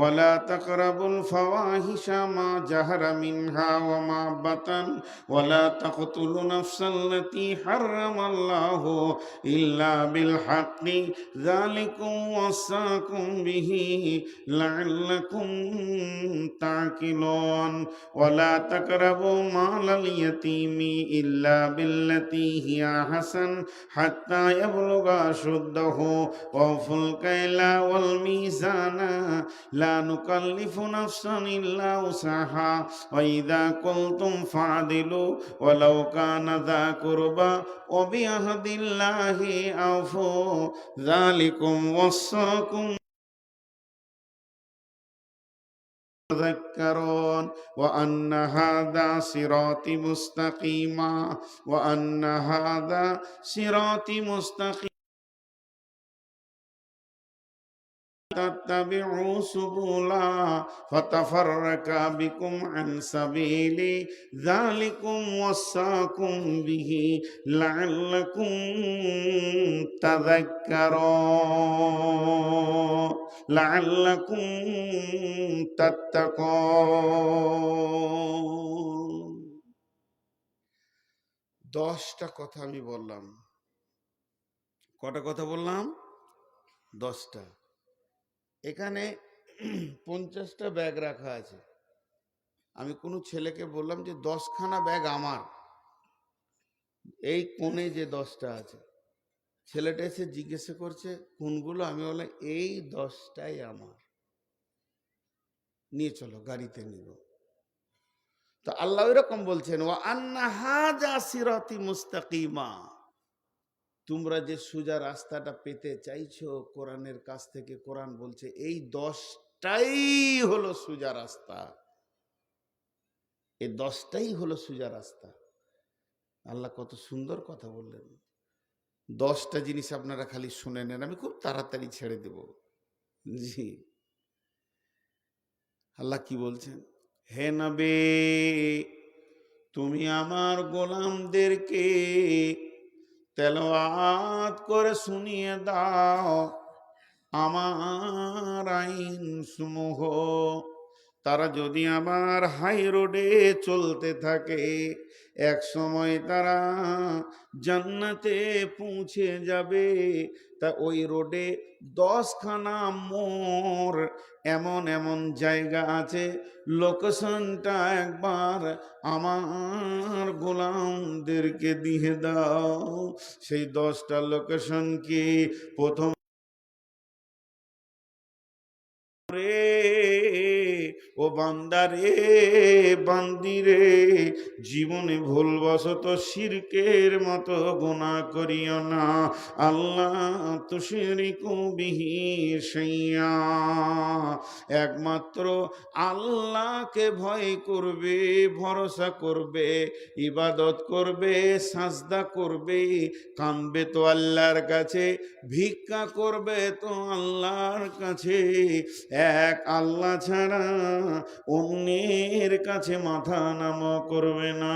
ولا تقربوا الفواحش ما ظهر منها وما بطن ولا تقتلوا نفس التي حرم الله إلا بالحق ذلكم وصاكم به لعلكم تعقلون ولا تقربوا مال اليتيم إلا بالتي هي أحسن حتى يبلغ أشده وأوفوا الكيل والميزان لا نكلف نفسا إلا وسعها وإذا قلتم فاعدلوا ولو كان ذا قربى وبعهد الله أوفوا ذلكم وصاكم تذكرون وأن هذا صراطي مستقيما وأن هذا صراطي مستقيما تتبعوا سبلا فتفرق بكم عن سبيلي ذلكم وصاكم به لعلكم تذكرون لعلكم تتقون 10টা কথা আমি বললাম। কটা কথা বললাম? 10টা। এখানে 50টা ব্যাগ রাখা আছে। আমি কোনো ছেলেকে বললাম যে 10খানা ব্যাগ আমার, এই কোণে যে 10টা আছে। ছেলেটা এসে জিজ্ঞেস করছে কোনগুলো? আমি বললাম এই 10টাই আমার, নিয়ে চলো, গাড়িতে নিব। তো আল্লাহ এরকম বলছেন ওয়া আন্না হাযা সিরাতি মুস্তাকিমা, তোমরা যে সোজা রাস্তাটা পেতে চাইছো কোরআনের কাছ থেকে, কোরআন বলছে এই 10টাই হলো সোজা রাস্তা, এই 10টাই হলো সোজা রাস্তা। আল্লাহ কত সুন্দর কথা বললেন। 10টা জিনিস আপনারা খালি শুনে নেন, আমি খুব তাড়াতাড়ি ছেড়ে দেব। জি, আল্লাহ কি বলছেন? হে নবী, তুমি আমার গোলামদেরকে তেলাওয়াত করে শুনিয়ে দাও আমার আইন সমূহ। তারা যদি আমার হাই রোডে চলতে থাকে, এক সময় তারা জান্নাতে পৌঁছে যাবে। তা ওই রোডে 10খানা মোড়, এমন এমন জায়গা আছে, লোকেশনটা একবার আমার গোলামদেরকে দিয়ে দাও। সেই 10টা লোকেশন কি? প্রথম ও বান্দারে, বান্দিরে, জীবনে ভুলবশত শিরকের মতো গুনাহ করিও না। আল্লাহ তুশরিকু বিহি শাইয়া, একমাত্র আল্লাহকে ভয় করবে, ভরসা করবে, ইবাদত করবে, সাজদা করবে, কাঁদবে তো আল্লাহর কাছে, ভিক্ষা করবে তো আল্লাহর কাছে। এক আল্লাহ ছাড়া অন্যের কাছে মাথা নত করবে না।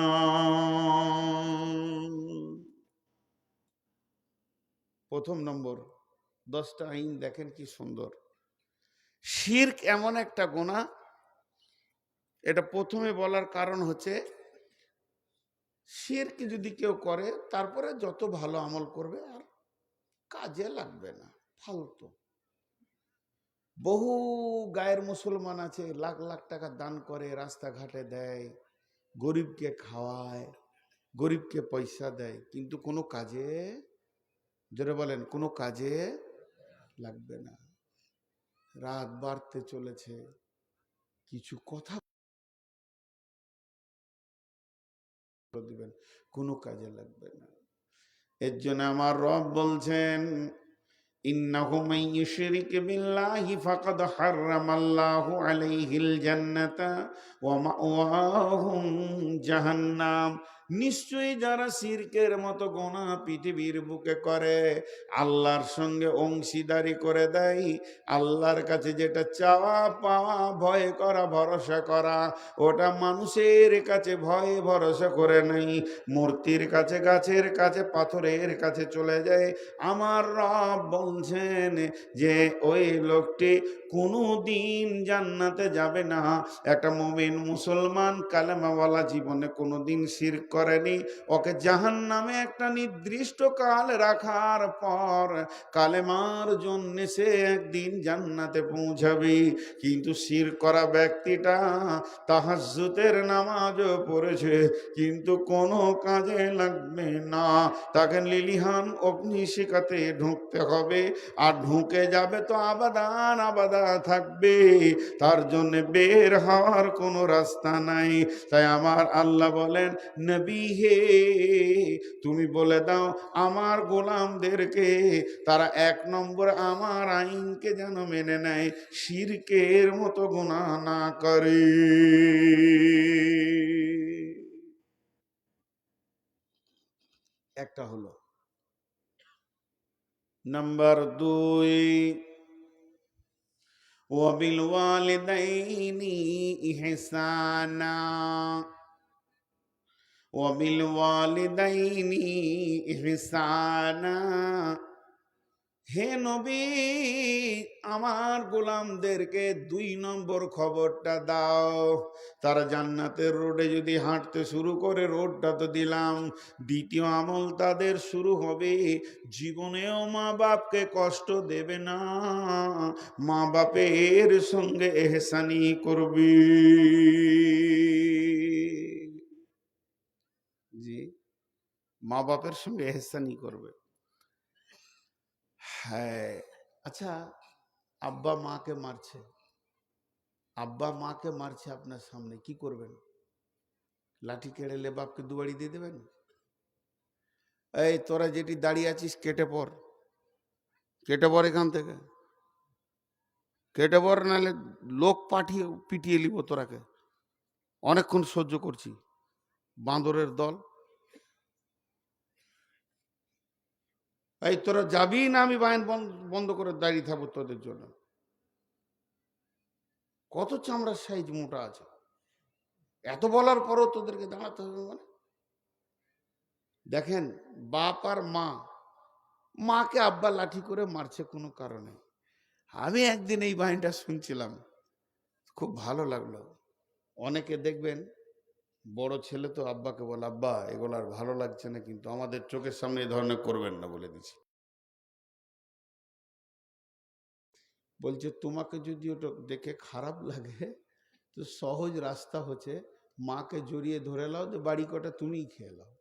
প্রথম নম্বর, 10টা আইন দেখেন কি সুন্দর। শিরক এমন একটা গুনাহ, এটা প্রথমে বলার কারণ হচ্ছে শিরক যদি কেউ করে তারপরে যত ভালো আমল করবে আর কাজে লাগবে না, ফালতু। বহু গায়ের মুসলমান আছে, লাখ লাখ টাকা দান করে, রাস্তাঘাটে দেয়, গরিবকে খাওয়ায়, গরিবকে পয়সা দেয়, কিন্তু কোনো কাজে, জোরে বলেন, কোনো কাজে লাগবে না। রাত বাড়তে চলেছে, কিছু কথা দিবেন, কোনো কাজে লাগবে না। এর জন্য আমার রব বলছেন ইন্নাহু মান ইউশরিক বিল্লাহি ফাকাদ হাররামাল্লাহু আলাইহিল জান্নাতা ওয়া মাওয়াহুম জাহান্নাম। নিশ্চয়ই যারা শিরকের মতো গুনাহ পৃথিবীর বুকে করে, আল্লাহর সঙ্গে অংশীদারি করে দেয়, আল্লাহর কাছে যেটা চাওয়া পাওয়া, ভয় করা, ভরসা করা, ওটা মানুষের কাছে ভয় ভরসা করে নাই, মূর্তির কাছে, গাছের কাছে, পাথরের কাছে চলে যায়। আমার রব বলছেন যে ওই লোকটি কোনো দিন জান্নাতে যাবে না। একটা মুমিন মুসলমান কালেমাওয়ালা জীবনে কোনো দিন শিরক করেনি, ওকে জাহান্নামে একটা নির্দিষ্ট কাল রাখার পর কালেমার জন্য সে একদিন জান্নাতে পৌঁছাবে। কিন্তু শিরক করা ব্যক্তিটা তাহাজ্জুদের নামাজও পড়েছে, কিন্তু কোনো কাজে লাগবে না। তাকে লিলিহান অগ্নিশিখাতে ঢুকতে হবে, আর ঢুকে যাবে তো আবাদান আবাদা থাকবে, তার জন্য বের হওয়ার কোনো রাস্তা নাই। তাই আমার আল্লাহ বলেন, নবী হে, তুমি বলে দাও আমার গোলামদেরকে, তারা 1 নম্বর আমার আইনকে যেন মেনে নেয়, শিরকের মতো গুনাহ না করে। একটা হলো। নাম্বার 2, ওয়াবিল ওয়ালিদাইনি ইহসানা, ওয়াবিল ওয়ালিদাইনি ইহসানা। হে নবী, আমার গোলামদেরকে 2 নম্বর খবরটা দাও। তারা জান্নাতের রোডে যদি হাঁটতে শুরু করে, রোডটা তো দিলাম, দ্বিতীয় আমল তাদের শুরু হবে, জীবনেও মা বাপকে কষ্ট দেবে না, মা বাপের সঙ্গে এহসানি করবে। জি, মা বাপের সঙ্গে এহসানি করবে। হ্যাঁ, আচ্ছা, আব্বা মাকে মারছে, আব্বা মাকে মারছে আপনার সামনে, কি করবেন? লাঠি কেড়েলে বাপকে দুবাড়ি দিয়ে দেবেন? এই তোরা যেটি দাঁড়িয়ে আছিস কেটে পড়, কেটে পড় এখান থেকে, কেটে পড়, নাহলে লোক পাঠিয়ে পিটিয়ে নিব তোরাকে, অনেকক্ষণ সহ্য করছি, বাঁদরের দল। এই তোরা যাবি না আমি বায়ন বন্ধ করে দাঁড়িয়ে থাকবো তোদের জন্য? কত চামড়ার সাইজ মোটা আছে, এত বলার পরও তোদেরকে দাঁড়াতে হবে মানে? দেখেন, বাপ আর মা, মাকে আব্বা লাঠি করে মারছে কোনো কারণে। আমি একদিন এই বাহিনীটা শুনছিলাম, খুব ভালো লাগলো। অনেকে দেখবেন বড় ছেলে তো আব্বাকে বলে, আব্বা এগুলো আর ভালো লাগছে না, কিন্তু আমাদের চোখের সামনে এই ধরনের করবেন না বলে দিছি। বলছে তোমাকে যদি ওটা দেখে খারাপ লাগে তো সহজ রাস্তা হচ্ছে মাকে জড়িয়ে ধরে লাও, যে বাড়ি কটা তুমিই খেয়ে লাও,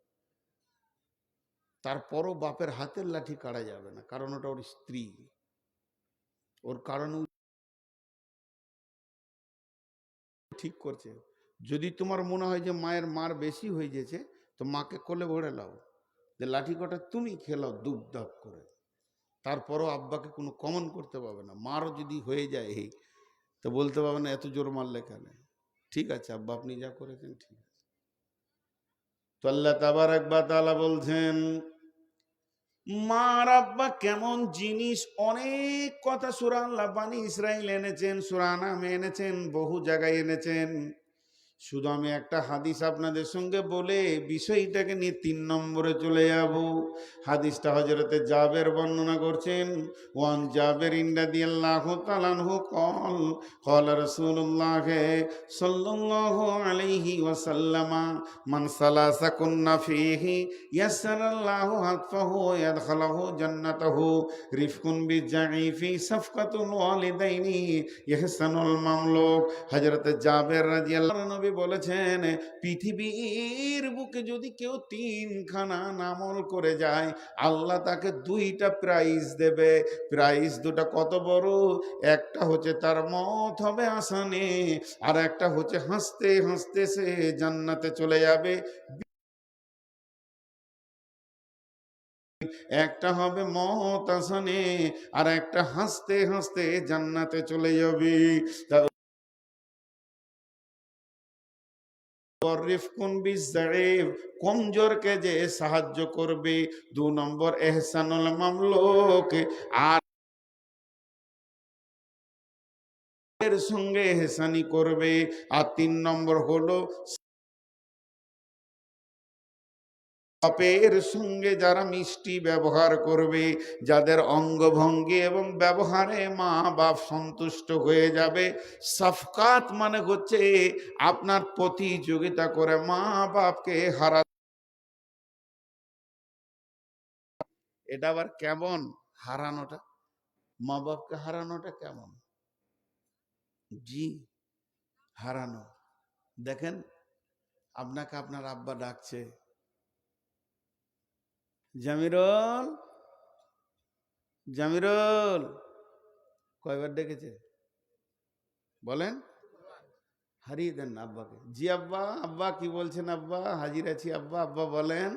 তারপরও বাপের হাতের লাঠি কাটা যাবে না, কারণ ওটা ওর স্ত্রী, ওর কারণে ঠিক করছে। যদি তোমার মনে হয় যে মায়ের মার বেশি হয়ে গেছে, তো মাকে কোলে ভরে লাও, যে লাঠি কটা তুমি খেলাও দুপ দাপ করে, তারপরও আব্বাকে কোনো কমন করতে পারবে না। মারও যদি হয়ে যায় তো বলতে পারবে না এত জোর মারলে কেন, ঠিক আছে আব্বা আপনি যা করেছেন ঠিক আছে। তো আল্লাহ তাবারক ওয়া তাআলা বলছেন, মার আব্বা কেমন জিনিস, অনেক কথা সূরা আল্লাহ বানী ইসরাইল এনেছেন, সূরা আনামে এনেছেন, বহু জায়গায় এনেছেন। শুধু আমি একটা হাদিস আপনাদের সঙ্গে বলে বিষয়টাকে নিয়ে 3 নম্বরে চলে যাব। হাদিসটা হযরতে জাবের বর্ণনা করছেন। ওয়ান জাবের রাদিয়াল্লাহু তাআলা আনহু قال قال رسول الله صلى الله عليه وسلم من سلس كن فيه يسر الله حتفه يدخله جنته رفق بالضعيف صفقة الوالدين يحسن المملوك। হযরতে জাবের রাদিয়াল্লাহু আনহু বলেছেন, পৃথিবীর বুকে যদি কেউ 3খানা আমল করে যায়, আল্লাহ তাকে 2টা প্রাইজ দেবে। প্রাইজ 2টা কত বড়? একটা হচ্ছে তার মত হবে আসানে, আর একটা হচ্ছে হাসতে হাসতে সে জান্নাতে চলে যাবে। একটা হবে মত আসনে, আর একটা হাসতে হাসতে জান্নাতে চলে যাবে। রিফকুন বিজাইফ, কমজোরকে যে সাহায্য করবে। 2 নম্বর এহসানুল মামলুক, আর এর সঙ্গে এহসানি করবে। আর 3 নম্বর হলো বাপের সঙ্গে যারা মিষ্টি ব্যবহার করবে, যাদের অঙ্গভঙ্গি এবং ব্যবহারে মা বাপ সন্তুষ্ট হয়ে যাবে। সাফকাত মানে হচ্ছে আপনার প্রতিযোগিতা করে মা বাপকে হারা। এটা আবার কেমন হারানোটা? মা বাপকে হারানোটা কেমন? জি, হারানো। দেখেন, আপনাকে আপনার আব্বা ডাকছে, জামিরুল, জামিরুল। কয়বার ডেকেছে বলেন? হারিয়ে দেন না আব্বাকে। জি আব্বা, আব্বা কি বলছেন আব্বা? হাজির আছি আব্বা। আব্বা বলেন,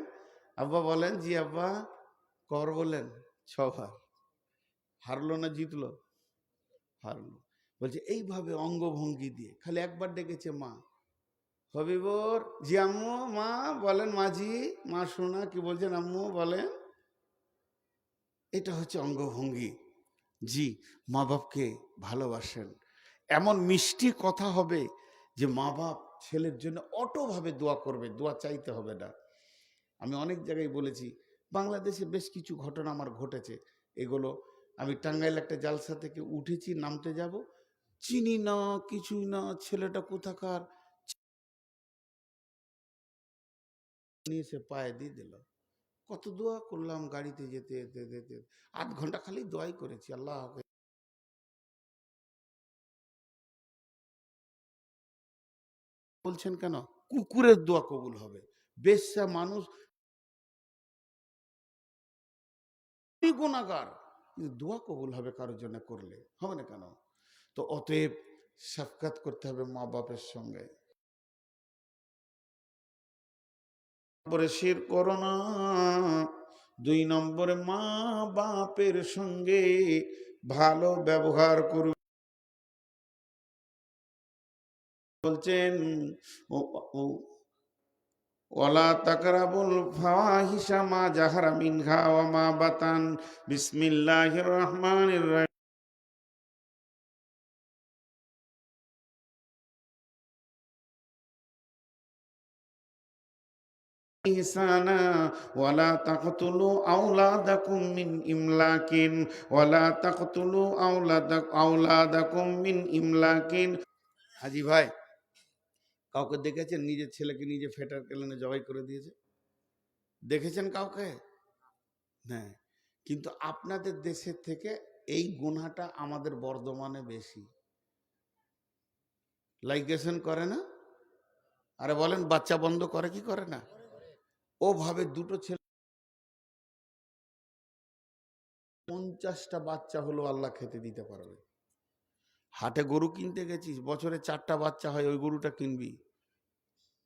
আব্বা বলেন। জি আব্বা। কর বলেন? 6 বার। হারলো না জিতলো? হারলো। বলছে এইভাবে অঙ্গভঙ্গি দিয়ে। খালি একবার ডেকেছে মা, হবিবর। জি আম্মু। মা বলেন, মাঝি, মা শোনা কি বলছেন আম্মু বলেন। এটা হচ্ছে অঙ্গভঙ্গি। জি, মা বাপকে ভালোবাসেন, এমন মিষ্টি কথা হবে যে মা বাপ ছেলের জন্য অটোভাবে দোয়া করবে, দোয়া চাইতে হবে না। আমি অনেক জায়গায় বলেছি, বাংলাদেশে বেশ কিছু ঘটনা আমার ঘটেছে। এগুলো আমি টাঙ্গাইল একটা জালসা থেকে উঠেছি, নামতে যাব, চিনি না, কিছুই না, ছেলেটা কোথাকার, নিয়ে সে পায়ে দিয়ে দিল। কত দোয়া করলাম গাড়িতে যেতে যেতে যেতে, 8 ঘন্টা খালি দোয়াই করেছি। আল্লাহ বলছেন কেন? কুকুরের দোয়া কবুল হবে? বেশ্যা মানুষ, গুনাহগার, কিন্তু দোয়া কবুল হবে কারোর জন্য করলে? হবে না কেন? তো অতএব সাফকাত করতে হবে মা বাপের সঙ্গে। নম্বরে শির করো না। 2 নম্বরে মা বাপের সঙ্গে ভালো ব্যবহার করুন। বলছেন ওয়ালা তাকরাবুল ফাওয়াহিশা মা জাহারা মিনহা ওয়া মা বাতান। বিসমিল্লাহির রহমানির রহিম। ইহসানা ওয়ালা তাকতুলু আওলাদাকুম মিন ইমলাকিন, ওয়ালা তাকতুলু আওলাদাকুম মিন ইমলাকিন। হাজি ভাই, কাউকে দেখেছেন নিজের ছেলেকে নিজে ফেটার কেলেনে জবাই করে দিয়েছে? দেখেছেন কাউকে? হ্যাঁ, কিন্তু আপনাদের দেশের থেকে এই গুনাহটা আমাদের বর্ধমানে বেশি। লাইগেশন করে না? আরে বলেন, বাচ্চা বন্ধ করে কি করে না? ওভাবে দুটো ছেলে, 50টা বাচ্চা হলো আল্লাহ খেতে দিতে পারবে। হাটে গরু কিনতে গেছিস, বছরে 4টা বাচ্চা হয়, ওই গরুটা কিনবি।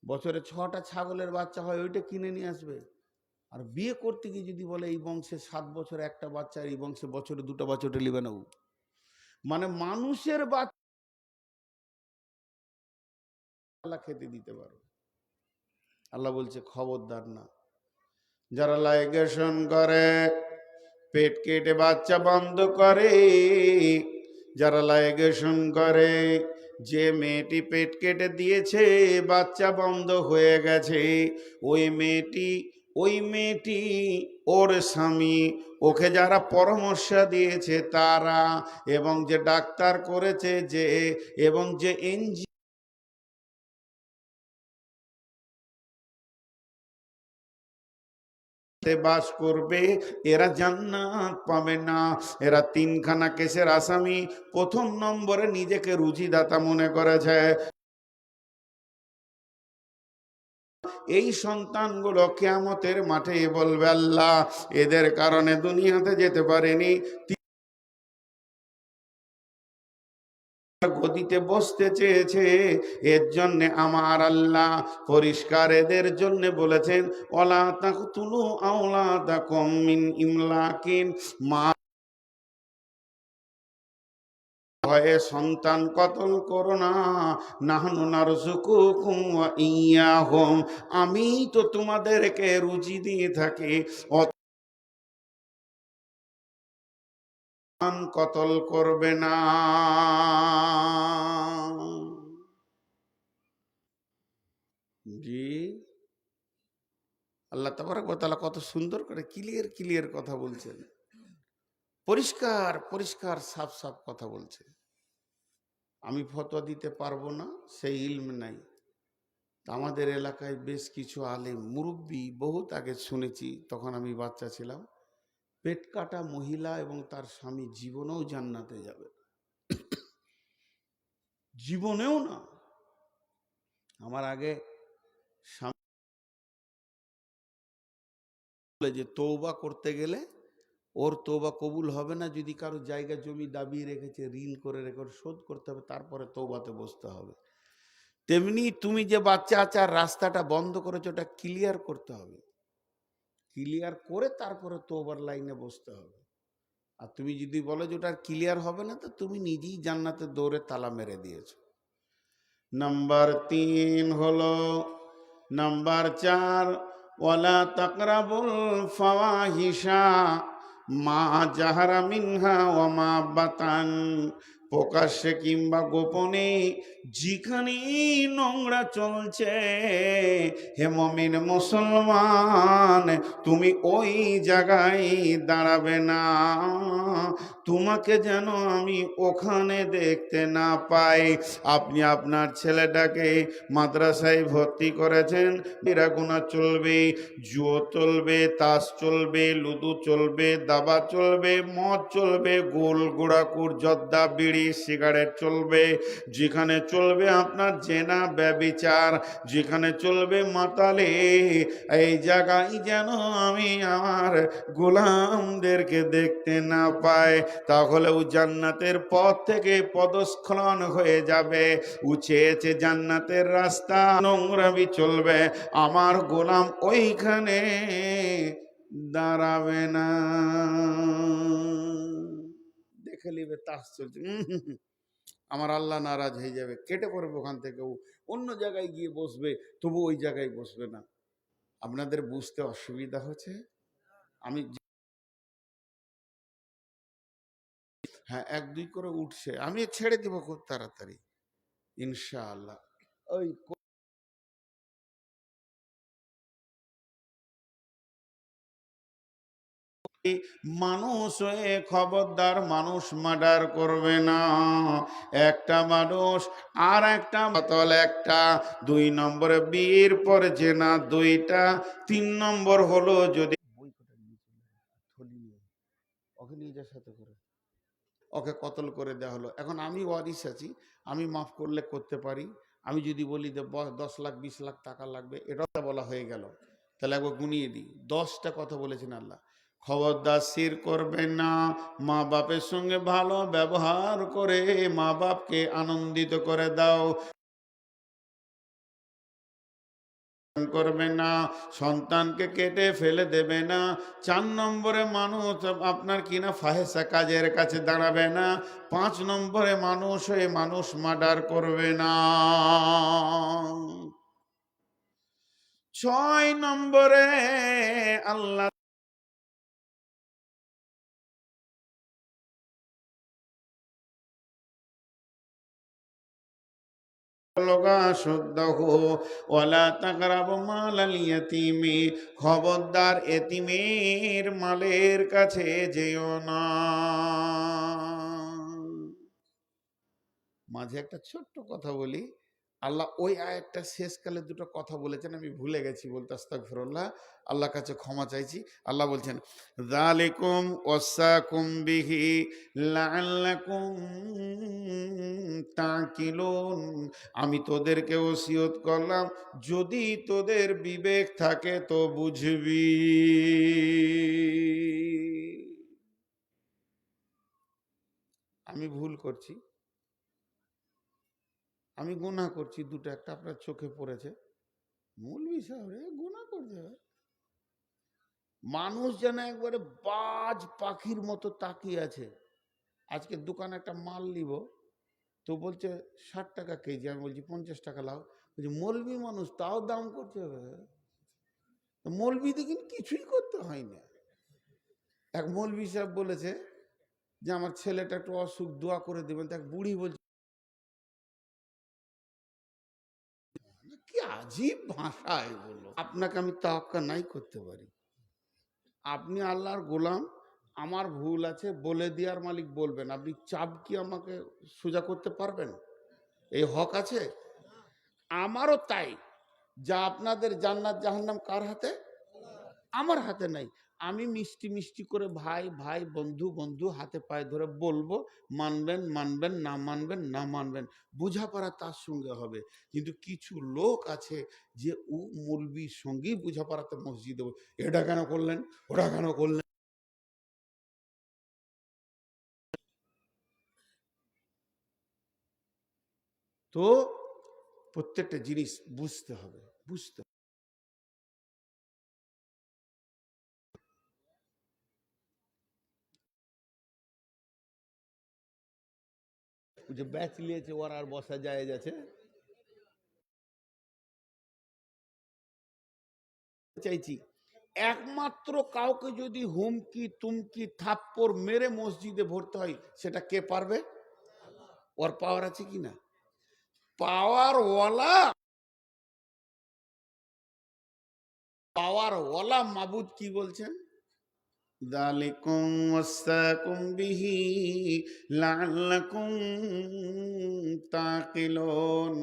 বছরে 6টা ছাগলের বাচ্চা হয়, ওইটা কিনে নিয়ে আসবে। আর বিয়ে করতে গিয়ে যদি বলে এই বংশে 7 বছরে একটা বাচ্চা, এই বংশে বছরে 2টা বাচ্চা, ওটা লিবে না। মানে মানুষের বাচ্চা আল্লাহ খেতে দিতে পারবে। আল্লাহ বলছে খবরদার না। যারা লাইগেশন করে, পেট কেটে বাচ্চা বন্ধ করে, যারা লাইগেশন করে, যে মেয়েটি পেট কেটে দিয়েছে, বাচ্চা বন্ধ হয়ে গেছে, ওই মেয়েটি ওর স্বামী, ওকে যারা পরামর্শ দিয়েছে তারা, এবং যে ডাক্তার করেছে যে, এবং যে এনজিও বাস করবে, এরা জান্নাত পাবে না। এরা 3খানা কেসের আসামি। 1 নম্বরে নিজেকে রুজিদাতা মনে করেছে। এই সন্তানগুলো কিয়ামতের মাঠে বলবে, আল্লাহ এদের কারণে দুনিয়াতে যেতে পারেনি, দিতে বসতে চেয়েছে, এর জন্য আমার আল্লাহ পরিষ্কার এদের জন্য বলেছেন, ওয়ালা তাকতুলু আওলাদাকুম মিন ইমলাকিন, মা ভয়ে সন্তান কতল করো না, নাহনু নারযুকুকুম ওয়া ইয়াহুম, আমি তো তোমাদেরকে রুজি দিয়ে থাকি, অতন কতল করবে না। জি, আল্লাহ তাবারক ওয়া তাআলা কত সুন্দর করে ক্লিয়ার ক্লিয়ার কথা বলছেন, পরিষ্কার পরিষ্কার সাফ সাফ কথা বলছে। আমি ফতোয়া দিতে পারবো না, সেই ইলম নাই। আমাদের এলাকায় বেশ কিছু আলেম মুরব্বী, বহুত আগে শুনেছি, তখন আমি বাচ্চা ছিলাম, পেট কাটা মহিলা এবং তার স্বামী জীবনেও জান্নাতে যাবে, জীবনেও না। আমার আগে স্বামী বলে যে তৌবা করতে গেলে ওর তৌবা কবুল হবে না, যদি কারো জায়গা জমি দাবিয়ে রেখেছে, ঋণ করে রেখে শোধ করতে হবে, তারপরে তৌবাতে বসতে হবে। তেমনি তুমি যে বাচ্চা আচার রাস্তাটা বন্ধ করেছো, ওটা ক্লিয়ার করতে হবে, ক্লিয়ার করে তারপরে তৌবার লাইনে বসতে হবে। আর তুমি যদি বলো যে ওটা ক্লিয়ার হবে না, তো তুমি নিজেই জান্নাতে দৌড়ে তালা মেরে দিয়েছো। নাম্বার 3 হলো, নাম্বার 4, ওয়ালা তাকরাবুল ফাওয়াহিশা মা জাহারা মিনহা ওয়া মা বাতান, প্রকাশ্যে কিংবা গোপনে যেখানে নোংরা চলছে, হে মুমিন মুসলমান, তুমি ওই জায়গায় দাঁড়াবে না, তোমাকে যেন আমি ওখানে দেখতে না পাই। আপনি আপনার ছেলেটাকে মাদ্রাসায় ভর্তি করেছেন, বিরাগুনা চলবে, জুয়ো চলবে, তাস চলবে, লুদু চলবে, দাবা চলবে, মদ চলবে, গোল গোড়াকুর, জর্দা, বিড়ি, সিগারেট চলবে, যেখানে চলবে আপনার জেনা ব্যভিচার, যেখানে চলবে মাতালে, এই জায়গায় যেন আমি আমার গোলামদেরকে দেখতে না পাই, তাহলে ও জান্নাতের পথ থেকে পদস্খলন হয়ে যাবে। উচেছে জান্নাতের রাস্তা, নোংরামি চলবে, আমার গোলাম ওইখানে দাঁড়াবে না। দেখে নিবে তাস চলছে, আমার আল্লাহ নারাজ হয়ে যাবে, কেটে পড়বে ওখান থেকে, ও অন্য জায়গায় গিয়ে বসবে, তবু ওই জায়গায় বসবে না। আপনাদের বুঝতে অসুবিধা হচ্ছে? আমি, হ্যাঁ, 1-2 করে উঠছে, আমি ছেড়ে দিব খুব তাড়াতাড়ি ইনশাআল্লাহ। ওই মানুষ হয়ে খবরদার মানুষ মার্ডার করবে না। একটা মানুষ আর একটা বোতল, একটা 2 নম্বরে বিয়ের পরে জেনা 2টা, 3 নম্বর হলো যদি ওকে নিয়ে যার সাথে করে ওকে কতল করে দেওয়া হলো। এখন আমি ওয়ারিস আছি, আমি মাফ করলে করতে পারি, আমি যদি বলি যে 10 লাখ 20 লাখ টাকা লাগবে, এটা বলা হয়ে গেল, তাহলে একবার গুনিয়ে দিই, 10টা কথা বলেছেন আল্লাহ। খবরদার শির করবে না, মা বাপের সঙ্গে ভালো ব্যবহার করে মা বাপকে আনন্দিত করে দাও, করবে না, সন্তানকে কেটে ফেলে দেবে না। 4 নম্বরে মানুষ আপনার কিনা ফাহেসা কাজের কাছে দাঁড়াবে না। 5 নম্বরে মানুষ হয়ে মানুষ মার্ডার করবে না। 6 নম্বরে আল্লাহ খবরদার এতিমের মালের কাছে যেও না। মাঝে একটা ছোট্ট কথা বলি, আল্লাহ ওই আয়াতটা শেষকালে দুটো কথা বলেছেন, আমি ভুলে গেছি বলতে, আস্তাগফিরুল্লাহ, আল্লাহর কাছে ক্ষমা চাইছি। আল্লাহ বলছেন, যালিকুম ওয়াসাকুম বিহি লাআল্লাকুম তাকিলুন, আমি তোদেরকে ওসিয়ত করলাম, যদি তোদের বিবেক থাকে তো বুঝবি। আমি ভুল করছি, আমি গুনাহ করছি দুটো, একটা আপনার চোখে পড়েছে, মৌলভী সাহেব রে গুনাহ করছে। মানুষ যেন একবারে বাজ পাখির মতো তাকিয়ে আছে। আজকে দোকানে একটা মাল নিব, তো বলছে 60 টাকা কেজি, আমি বলছি 50 টাকা লাও, বলছি মৌলভী মানুষ তাও দাম করছে। মৌলভী দেখুন কিছুই করতে হয় না। এক মৌলভী সাহেব বলেছে যে আমার ছেলেটা একটু অসুখ, দোয়া করে দেবেন। এক বুড়ি বলছে, কি আজীব ভাষা এগুলো। আপনাকে আমি তাওয়াক্কা নাই করতে পারি, আপনি আল্লাহর গোলাম, আমার ভুল আছে বলে দেওয়ার মালিক বলবেন, আপনি চাপ কি আমাকে সোজা করতে পারবেন? এই হক আছে? আমারও তাই, যা আপনাদের জান্নাত জাহান্নাম কার হাতে? আমার হাতে নাই। আমি মিষ্টি মিষ্টি করে ভাই ভাই, বন্ধু বন্ধু, হাতে পায়ে ধরে বলবো, মানবেন মানবেন, না মানবেন না মানবেন, বোঝাপড়া তার সঙ্গে হবে। কিন্তু কিছু লোক আছে যে ও মৌলবীর সঙ্গেই বোঝাপড়াতে মসজিদে, এটা কেন করলেন, ওটা কেন করলেন। তো প্রত্যেকটা জিনিস বুঝতে হবে, বুঝতে হবে। যে ব্যাচ নিয়েছে ওর আর বসা যায় যাচ্ছে, চাইছি একমাত্র কাউকে যদি হুমকি তুমকি থাপ্পড় মেরে মসজিদে ভরতে হয়, সেটা কে পারবে? ওর পাওয়ার আছে কি না? পাওয়ারওয়ালা, পাওয়ারওয়ালা মাবুদ কি বলছেন? যালিকুম ওয়াসাকুম বিহি লাআল্লাকুম তাকিলুন।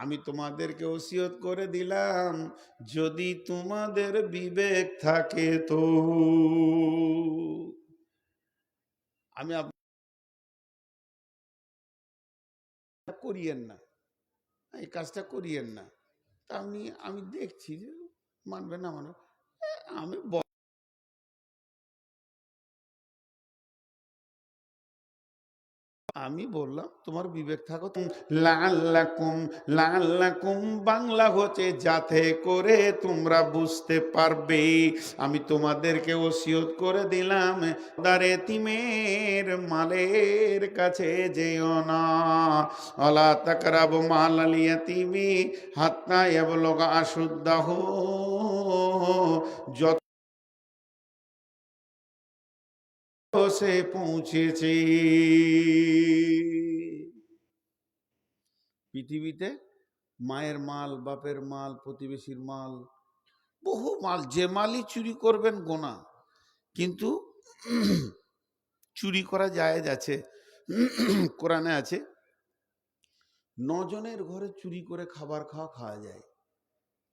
আমি তোমাদেরকে ওসিয়ত করে দিলাম যদি তোমাদের বিবেক থাকে তো। আমি আপনার করিয়েন না, এই কাজটা করিয়েন না। তা আমি দেখছি যে মানবে না মানে, আমি আমি বললাম তোমার বিবেক থাকো। লাআল্লাকুম, লাআল্লাকুম বাংলা হচ্ছে যাতে করে তোমরা বুঝতে পারবে। আমি তোমাদেরকে ওসিয়ত করে দিলাম, দারে তিমের মালের কাছে যেও না। ওয়ালা তাকরাবু মালাল ইয়াতিমি হাত্তা ইয়াবলুগা আশুদ্দাহু। যত সে পৌঁছেছে। পৃথিবীতে মায়ের মাল, বাপের মাল, প্রতিবেশীর মাল, বহু মাল, যে মালই চুরি করবেন গোনা। কিন্তু চুরি করা জায়েজ আছে, কোরআনে আছে 9 জনের ঘরে চুরি করে খাবার খাওয়া যায়।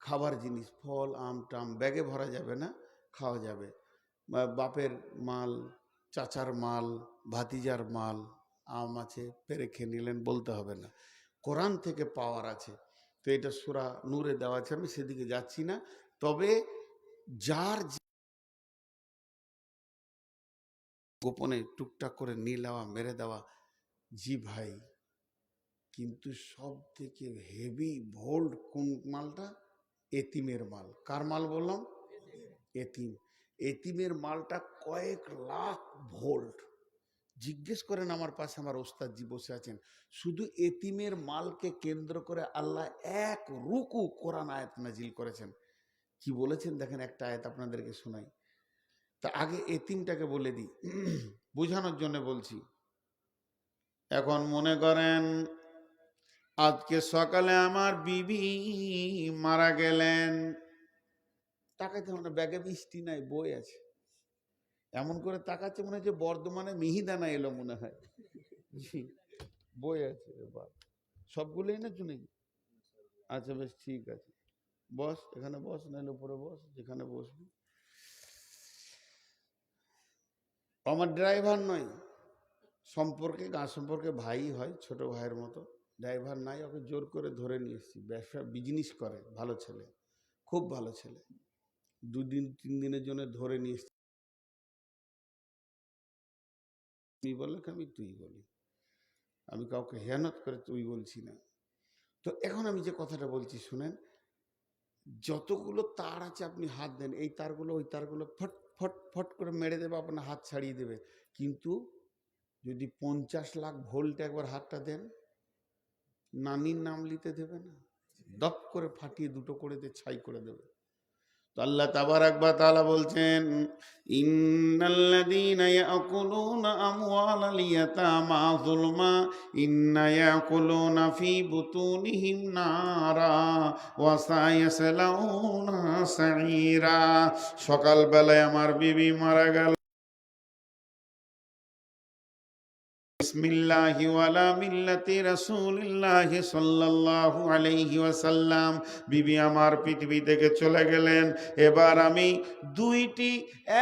খাবার জিনিস, ফল আম টাম ব্যাগে ভরা যাবে না, খাওয়া যাবে। বাপের মাল, চাচার মাল, ভাতিজার মাল, আম আছে পেরে খেয়ে নিলেন, বলতে হবে না, কোরআন থেকে পাওয়ার আছে। তো এটা সূরা নূরে দেওয়া আছে, আমি সেদিকে যাচ্ছি না। তবে যার গোপনে টুকটাক করে নিয়ে নেওয়া, মেরে দেওয়া, জি ভাই। কিন্তু সব থেকে হেভি ভোল্ড কোন মালটা? এতিমের মাল। কার মাল বললাম? এতিম। এতিমের মালটা কয়েক লাখ ভোল্ট। জিজ্ঞেস করেন, আমার পাশে আমার ওস্তাদজি বসে আছেন, শুধু এতিমের মালকে কেন্দ্র করে আল্লাহ এক রুকু কোরআন আয়াত নাজিল করেছেন। কি বলেছেন দেখেন, একটা আয়াত আপনাদেরকে শোনাই। তা আগে এতিমটাকে বলে দিই, বোঝানোর জন্য বলছি। এখন মনে করেন আজকে সকালে আমার বিবি মারা গেলেন, তাকাইতে মানে ব্যাগে মিষ্টি নাই, বই আছে, এমন করে তাকাচ্ছে মনে হয় যে বর্ধমানে মিহিদানা এলো মনে হয়। জি, বই আছে, বাহ, সবগুলোই না শুনে। আচ্ছা বেশ ঠিক আছে, বস, এখানে বস, নাহলে উপরে বস, যেখানে বসবি। আমার ড্রাইভার নয়, সম্পর্কে গা সম্পর্কে ভাই হয়, ছোট ভাইয়ের মতো। ড্রাইভার নাই, ওকে জোর করে ধরে নিয়ে এসেছি। ব্যবসা বিজনেস করে, ভালো ছেলে, খুব ভালো ছেলে। 2 দিন 3 দিনের জন্য ধরে নিয়ে এসেছি। তুই বললে আমি তুই বলি, আমি কাউকে হেয়ানত করে তুই বলছি না। তো এখন আমি যে কথাটা বলছি শুনেন, যতগুলো তার আছে আপনি হাত দেন, এই তারগুলো ওই তারগুলো ফট ফট ফট করে মেরে দেবে, আপনার হাত ছাড়িয়ে দেবে। কিন্তু যদি 50 লাখ ভোল্ট একবার হাতটা দেন, নানির নাম নিতে দেবে না, দপ করে ফাটিয়ে দুটো করে দিয়ে ছাই করে দেবে। তো আল্লাহ তাবারাক ওয়া তাআলা বলছেন, ইন্নাল্লাযীনা ইয়াকুলুনা আমওয়ালাল ইয়াতামা যুলমা ইন্না ইয়াকুলুনা ফী বুতুনিহিম নারা ওয়া সায়াসলাউনা সাঈরা। সকালবেলায় আমার বিবি মারা গেল, বিসমিল্লাহি ওয়ালা মিল্লাতি রাসূলিল্লাহি সাল্লাল্লাহু আলাইহি ওয়াসাল্লাম। বিবি আমার পৃথিবী থেকে চলে গেলেন। এবার আমি দুইটি,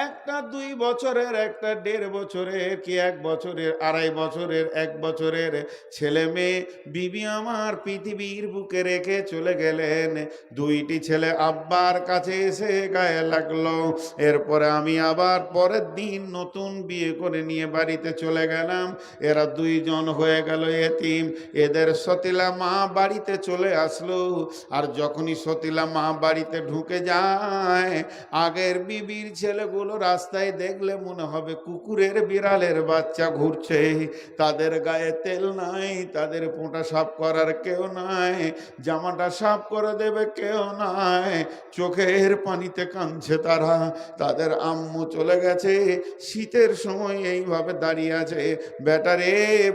একটা 2 বছরের, একটা 1.5 বছরের, কি 1 বছরের, 2.5 বছরের, 1 বছরের ছেলে মেয়ে বিবি আমার পৃথিবীর বুকে রেখে চলে গেলেন। দুইটি ছেলে আব্বার কাছে এসে গায়ে লাগলো। এরপরে আমি আবার পরের দিন নতুন বিয়ে করে নিয়ে বাড়িতে চলে গেলাম। এরা 2 জন হয়ে গেল এতিম। এদের সতীলা মা বাড়িতে চলে আসলো। আর যখনই সতীলা মা বাড়িতে ঢুকে যায়, আগের বিবির ছেলেগুলো রাস্তায় দেখলে মনে হবে কুকুরের বিড়ালের বাচ্চা ঘুরছে। তাদের গায়ে তেল নাই, তাদের পোঁটা সাফ করার কেউ নাই, জামাটা সাফ করে দেবে কেউ নাই, চোখের পানিতে কাঁদছে তারা। তাদের আম্মু চলে গেছে, শীতের সময় এইভাবে দাঁড়িয়ে আছে, বেটারে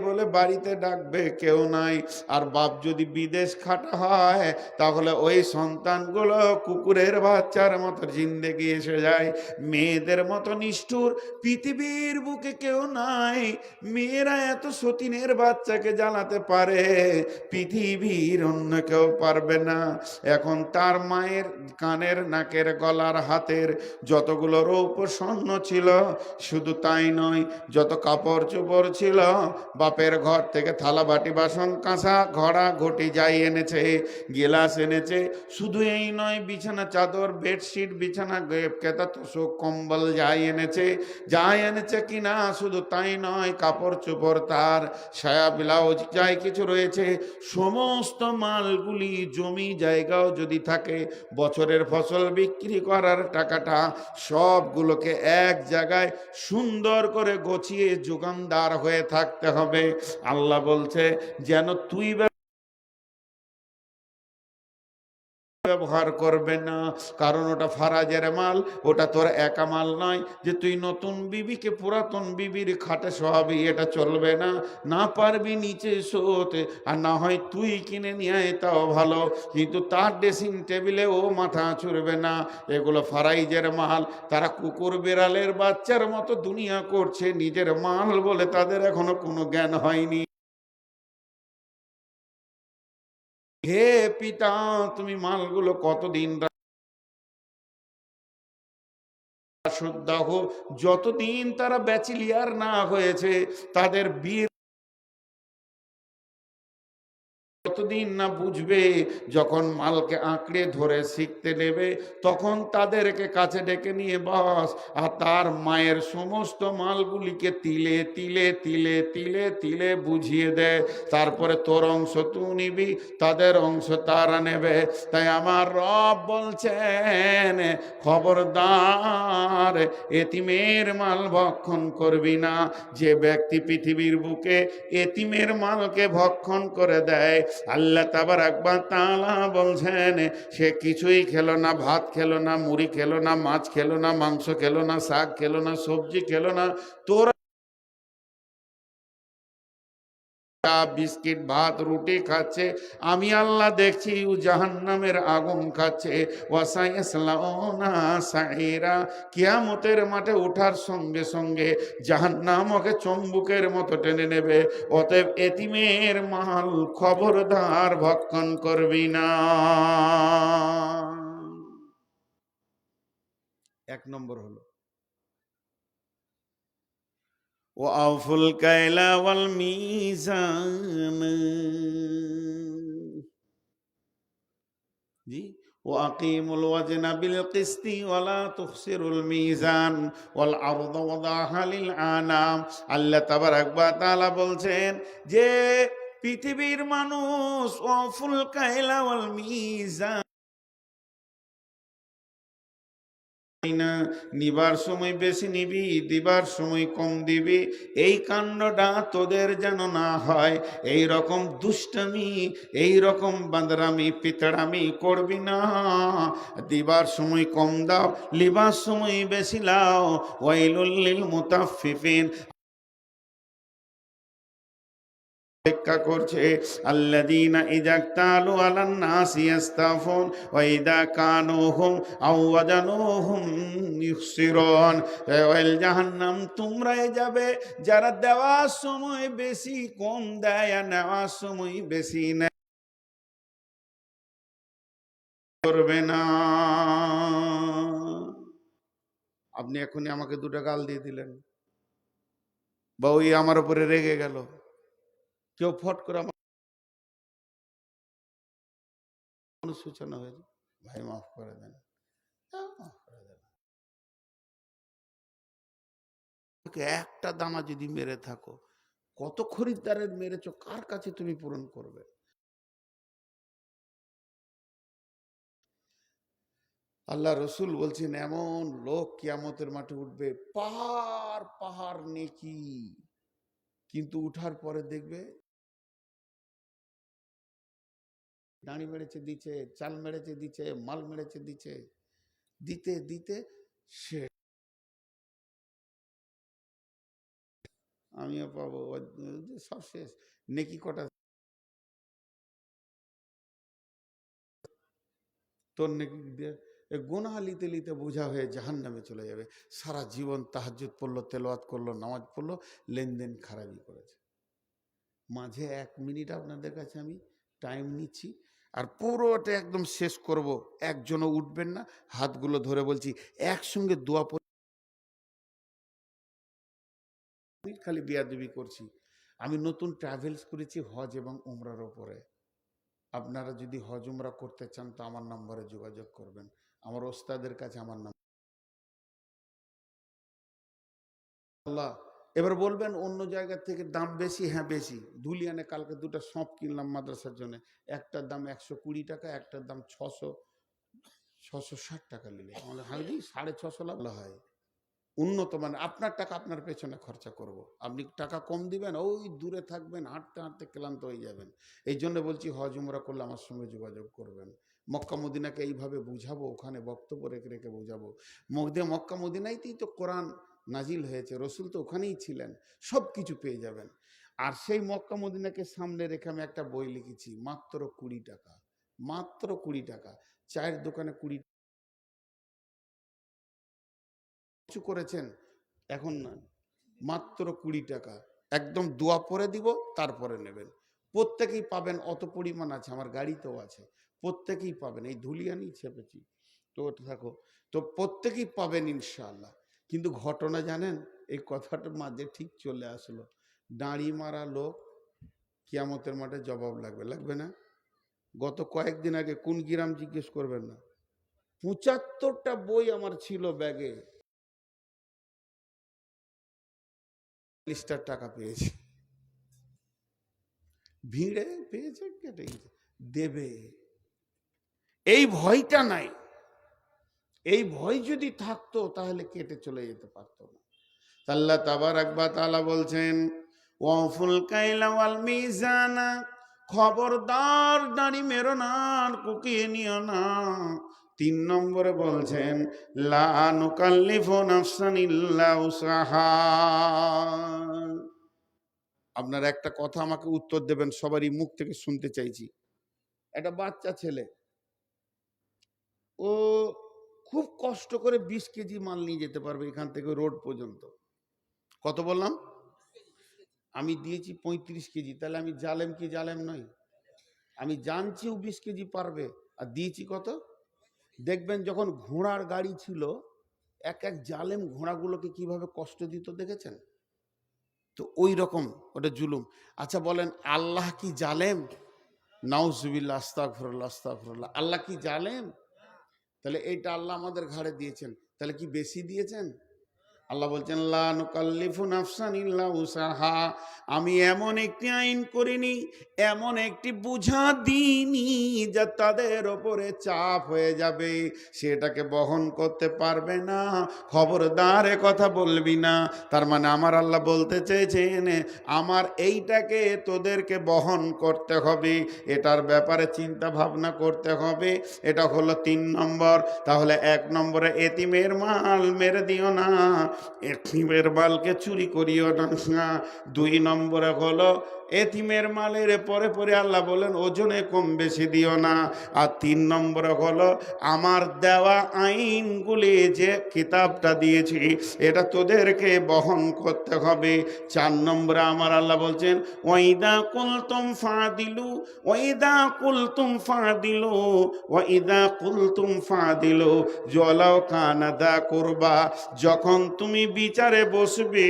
বলে বাড়িতে ডাকবে কেউ নাই। আর বাপ যদি বিদেশ খাটা হয়, তাহলে ওই সন্তানগুলো কুকুরের বাচ্চার মতো জিন্দেগি এসে যায়। মেয়েদের মতো নিষ্ঠুর পৃথিবীর বুকে কেউ নাই। মেয়েরা এত সতীনের বাচ্চাকে জ্বালাতে পারে, পৃথিবীর অন্য কেউ পারবে না। এখন তার মায়ের কানের, নাকের, গলার, হাতের যতগুলো রৌপ্য স্বর্ণ ছিল, শুধু তাই নয়, যত কাপড় চোপড় ছিল, বাপের ঘর থেকে থালা বাটি বাসন কাঁসা ঘড়া ঘটি যাই এনেছে, গিলাস এনেছে। শুধু এই নয়, বিছানা চাদর, বেডশিট, বিছানা কেতা, তোষক, কম্বল যাই এনেছে কিনা, শুধু তাই নয়, কাপড় চোপড়, তার সায়া ব্লাউজ যাই কিছু রয়েছে, সমস্ত মালগুলি, জমি জায়গাও যদি থাকে, বছরের ফসল বিক্রি করার টাকাটা, সবগুলোকে এক জায়গায় সুন্দর করে গছিয়ে যোগানদার হয়ে থাকতে হবে। আল্লাহ বলছে যেন তুই ব্যবহার করবে না, কারণ ওটা ফারাজের মাল, ওটা তোর একা মাল নয় যে তুই নতুন বিবিকে পুরাতন বিবির খাটে শোয়াবি, এটা চলবে না। না পারবি নিচে শোতে, আর না হয় তুই কিনে নিয়ে আয়, তাও ভালো, কিন্তু তার ড্রেসিং টেবিলে ও মাথা চুরবে না। এগুলো ফারাইজের মাল। তারা কুকুর বিড়ালের বাচ্চার মতো দুনিয়া করছে, নিজের মাল বলে তাদের এখনো কোনো জ্ঞান হয়নি। হে পিতা, তুমি মালগুলো কতদিন শুদ্ধ হোক, যতদিন তারা ব্যাচেলিয়ার না হয়েছে, তাদের বিয়ে যতদিন না বুঝবে, যখন মালকে আঁকড়ে ধরে শিখতে নেবে, তখন তাদেরকে কাছে ডেকে নিয়ে বস, আর তার মায়ের সমস্ত মালগুলিকে তিলে তিলে তিলে তিলে তিলে বুঝিয়ে দেয়। তারপরে তোর অংশ তুই নিবি, তাদের অংশ তারা নেবে। তাই আমার রব বলছেন, খবরদার এতিমের মাল ভক্ষণ করবি না। যে ব্যক্তি পৃথিবীর বুকে এতিমের মালকে ভক্ষণ করে দেয়, আল্লাহ তাবারাক ওয়া তাআলা বলছেন, সে কিছুই খেলো না, ভাত খেলো না, মুড়ি খেলো না, মাছ খেলো না, মাংস খেলো না, শাক খেলো না, সবজি খেলো না, তোরা বিস্কিট, ভাত, রুটি খাচ্ছে, আমি আল্লাহ দেখছি ও জাহান্নামের আগুন খাচ্ছে। ওয়াসায়াসলাউনা সাঈরা, কিয়ামতের মাঠে ওঠার সঙ্গে সঙ্গে জাহান্নাম ওকে চম্বুকের মতো টেনে নেবে। অতএব এতিমের মাল খবরদার ভক্ষণ করবি না। 1 নম্বর হলো ওয়াউফুল কাইলা ওয়াল মিজান, জি, ওয়াকিমুল ওয়াজনা বিল কিসতি ওয়ালা তুখসিরুল মিজান ওয়াল আরদা ওয়াদাহা লিল আনাম। আল্লাহ তাবারাক ওয়া তাআলা বলছেন যে পৃথিবীর মানুষ ওয়াফুল কাইলা ওয়াল মিজান, না নিবার সময় বেশি নিবি, দিবার সময় কম দিবি। এই কাণ্ডটা তোদের যেন না হয়। এই রকম দুষ্টামি, এই রকম বান্দরামি পিতড়ামি করবি না। দিবার সময় কম দাও, লিবার সময় বেশি লাও। ওয়াইলুল লিল মুতাফফিফিন, অপেক্ষা করছে। আল্লাযীনা ইযা ইকতালু আলান নাসি ইস্তাফুন ওয়া ইযা কানুহুম আও ওয়াজানুহুম ইখসিরুন। ওয়াইল জাহান্নাম, তোমরাই যাবে যারা দেওয়ার সময় বেশি কম দেয় আর নেওয়ার সময় বেশি নেয়, করবে না। আপনি এখনই আমাকে দুটো গাল দিয়ে দিলেন, বা ওই আমার উপরে রেগে গেল, কেউ ফট করে আমার সূচনা হয়েছে, ভাই মাফ করে দেন, মাফ করে দেন। একটা দানা যদি মেরে থাকো, কত খরিদ্দারের মেরেছো, কার কাছে তুমি পূরণ করবে? আল্লাহ রসুল বলছেন, এমন লোক কিয়ামতের মাঠে উঠবে, পাহাড় পাহাড় নেকি, কিন্তু উঠার পরে দেখবে দাঁড়ি মেরেছে দিচ্ছে, চাল মেরেছে দিচ্ছে, মাল মেরেছে দিচ্ছে, দিতে দিতে সে আমিও পাবো, সব শেষ। নেকি কটা তোর নেকি দিয়ে গুনাহ লিতে লিতে বোঝা হয়ে জাহান্নামে চলে যাবে। সারা জীবন তাহাজ্জুদ পড়লো, তেলাওয়াত করলো, নামাজ পড়লো, লেনদেন খারাপই করেছে। মাঝে 1 মিনিট আপনাদের কাছে আমি টাইম নিচ্ছি, আর পুরোটা একদম শেষ করব। একজনও উঠবেন না, হাতগুলো ধরে বলছি, একসঙ্গে দোয়া পড়ে খালি বিয়াদবি করছি। আমি নতুন ট্রাভেলস করেছি হজ এবং উমরার ওপরে। আপনারা যদি হজ উমরা করতে চান তো আমার নম্বরে যোগাযোগ করবেন, আমার ওস্তাদের কাছে আমার নাম। আল্লাহ, এবার বলবেন অন্য জায়গা থেকে দাম বেশি, হ্যাঁ বেশি। ধুলিয়ানে কালকে দুটো সঁপ কিনলাম মাদ্রাসার জন্য, একটার দাম 120 টাকা, একটার দাম 660 টাকা নিলে। আমাদের হাইজি 650 লাভ হয়। উন্নত মানে আপনার টাকা আপনার পেছনে খরচা করব। আপনি টাকা কম দিবেন, ওই দূরে থাকবেন, হাঁটতে হাঁটতে ক্লান্ত হয়ে যাবেন। এই জন্য বলছি হজ উমরা করলে আমার সঙ্গে যোগাযোগ করবেন। মক্কা মদিনাকে এইভাবে বুঝাবো, ওখানে বক্তব্য রেখে রেখে বুঝাবো। মক্কা মদিনাইতেই তো কোরআন নাজিল হয়েছে, রসুল তো ওখানেই ছিলেন, সব কিছু পেয়ে যাবেন। আর সেই মক্কা মদিনাকে সামনে রেখে আমি একটা বই লিখেছি, মাত্র 20 টাকা, মাত্র 20 টাকা। চায়ের দোকানে 20 কিছু করেছেন, এখন না, মাত্র 20 টাকা। একদম দোয়া পরে দিব, তারপরে নেবেন। প্রত্যেকেই পাবেন, অত পরিমাণ আছে, আমার গাড়িতেও আছে, প্রত্যেকেই পাবেন। এই ধুলিয়ানি ছেপেছি তো থাকো, তো প্রত্যেকেই পাবেন ইনশাআল্লাহ। কিন্তু ঘটনা জানেন, এই কথাটার মাঝে ঠিক চলে আসলো, দাঁড়ি মারা লোক কিয়ামতের মাঠে জবাব লাগবে, লাগবে না? গত কয়েকদিন আগে কোন গ্রাম জিজ্ঞেস করবেন না, 75টা বই আমার ছিল ব্যাগে, 40 টাকা পেয়েছি, ভিড়ে পেয়েছে, কেটে গেছে, দেবে। এই ভয়টা নাই, এই ভয় যদি থাকতো তাহলে কেটে চলে যেতে পারতো না। আল্লাহ তাবারাক ওয়া তাআলা বলছেন, ওয়াফুল কাইলা ওয়াল মিজানা, খবরদার দাড়ি মেরো না, আর কুকিয়ে নিও না। 3 নম্বরে বলছেন, লা নুকাল্লিফু নাফসান ইল্লা উসাহা। আপনার একটা কথা আমাকে উত্তর দেবেন, সবারই মুখ থেকে শুনতে চাইছি। একটা বাচ্চা ছেলে, ও খুব কষ্ট করে 20 কেজি মাল নিয়ে যেতে পারবে এখান থেকে রোড পর্যন্ত। কত বললাম? আমি দিয়েছি 35 কেজি, তাহলে আমি জালেম কি জালেম নই? আমি জানছি ও 20 কেজি পারবে, আর দিয়েছি কত? দেখবেন যখন ঘোড়ার গাড়ি ছিল, এক এক জালেম ঘোড়াগুলোকে কিভাবে কষ্ট দিত দেখেছেন তো? ওই রকম ওটা জুলুম। আচ্ছা বলেন, আল্লাহ কি জালেম? নাউজুবিল্লাহ, আস্তাগফিরুল্লাহ, আস্তাগফিরুল্লাহ। আল্লাহ কি জালেম? তাহলে এইটা আল্লাহ আমাদের ঘাড়ে দিয়েছেন, তাহলে কি বেশি দিয়েছেন? আল্লাহ বলছেন লা নুকাল্লিফু নাফসান ইল্লা উসাহা, আমি এমন একটি আইন করিনি, এমন একটি বুঝা দিইনি যা তাদের ওপরে চাপ হয়ে যাবে, সেটাকে বহন করতে পারবে না। খবরদার এ কথা বলবি না। তার মানে আমার আল্লাহ বলতে চেয়েছেন আমার এইটাকে তোদেরকে বহন করতে হবে, এটার ব্যাপারে চিন্তা ভাবনা করতে হবে। এটা হলো 3 নম্বর। তাহলে 1 নম্বরে এতিমের মাল মেরে দিও না, এতিমের মালকে চুরি করিও না। 2 নম্বরে হলো এতিমের মালের পরে পরে আল্লাহ বলেন ওজনে কম বেশি দিও না। আর 3 নম্বরে হলো আমার দেওয়া আইনগুলি যে কিতাবটা দিয়েছি এটা তোদেরকে বহন করতে হবে। 4 নম্বরে আমার আল্লাহ বলছেন ওয়াইদা কুলতুম ফাদিলু, ওয়াইদা কুলতুম ফাদিলু, ওয়াইদা কুলতুম ফাদিলু ওয়ালাউ কানা দা কুরবা, যখন তুমি বিচারে বসবে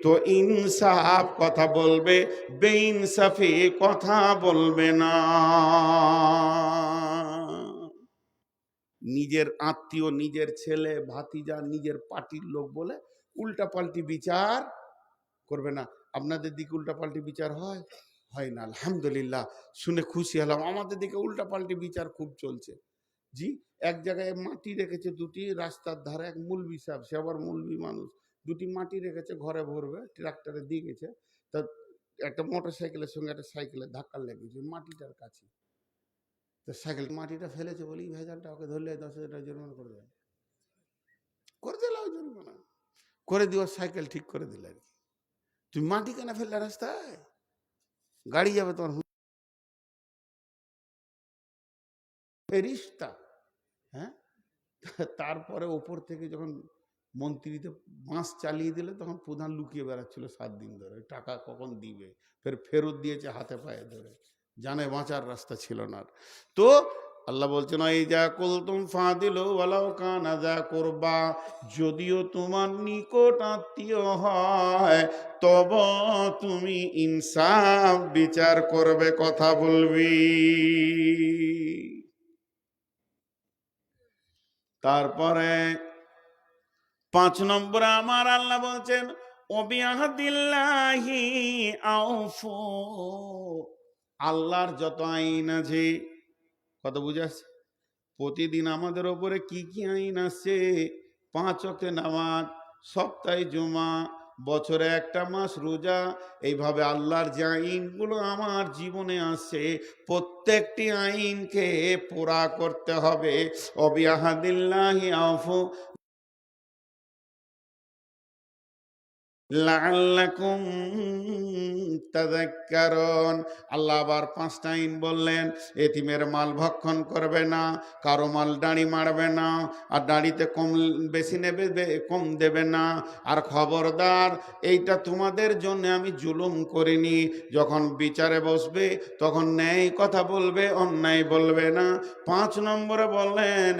তো ইনসাফ কথা বলবে, বেইনসাফি কথা বলবে না। নিজের আত্মীয়, নিজের ছেলে, ভাতিজা, নিজের পার্টির লোক বলে উল্টাপাল্টি বিচার করবে না। আপনাদের দিকে উল্টাপাল্টি বিচার হয়? হয় না, আলহামদুলিল্লাহ, শুনে খুশি হলাম। আমাদের দিকে উল্টাপাল্টি বিচার খুব চলছে। জি, এক জায়গায় মাটি রেখেছে 2টি রাস্তার ধারে, এক মুলবি সাহেব, সে আবার মুলবি মানুষ, 2টি মাটি রেখেছে ঘরে ভরবে, ট্রাক্টরে দিয়ে গেছে। তা একটা মোটর সাইকেলের সঙ্গে একটা সাইকেলের ধাক্কা লেগেছে মাটিটার কাছে। তো সাইকেল মাটিটা ফেলেছে বলি ভেজালটা, ওকে ধরলে 10,000 টাকা জরিমানা করে দেয়, করে দিল জরিমানা করে দিও, সাইকেল ঠিক করে দিলে আর কি। তুমি মাটি কেন ফেললে রাস্তায়? গাড়ি যাবে তোমার ফেরিস্তা। হ্যাঁ, তারপরে ওপর থেকে যখন মন্ত্রীতে বাঁশ চালিয়ে দিলে তখন প্রধান লুকিয়ে বেড়াচ্ছিল 7 দিন ধরে, টাকা কখন দিবে, ফেরত দিয়েছে হাতে পায়ে ধরে, জানে বাঁচার রাস্তা ছিল না। তো আল্লাহ বলছেন এই যা কুলতুম ফাদিলু ওয়ালাউ কানা যা কুরবা, যদিও তোমার নিকট আত্মীয় হয় তব তুমি ইনসাফ বিচার করবে, কথা বলবি। তারপরে 5 নম্বরে আমার আল্লাহ বলছেন ওবিয়াহদিল্লাহি আউফু, আল্লাহর যত আইন আছে, কত বুঝাচ্ছে প্রতিদিন আমাদের ওপরে কি কি আইন আছে? 5 ওয়াক্তে নামাজ, সপ্তাহে জুমা, বছরে 1টা মাস রোজা, এইভাবে আল্লাহর যে আইনগুলো আমার জীবনে আছে প্রত্যেকটি আইনকে পুরা করতে হবে। ওবিয়াহদিল্লাহি আউফু লাআল্লাকুম তাযাক্কারুন। আল্লাহ আবার 5টা আইন বললেন, এতিমের মাল ভক্ষণ করবে না, কারো মাল দাঁড়ি মারবে না, আর দাঁড়িতে কম বেশি নেবে, কম দেবে না, আর খবরদার এইটা তোমাদের জন্য আমি জুলুম করিনি, যখন বিচারে বসবে তখন ন্যায় কথা বলবে, অন্যায় বলবে না। 5 নম্বরে বললেন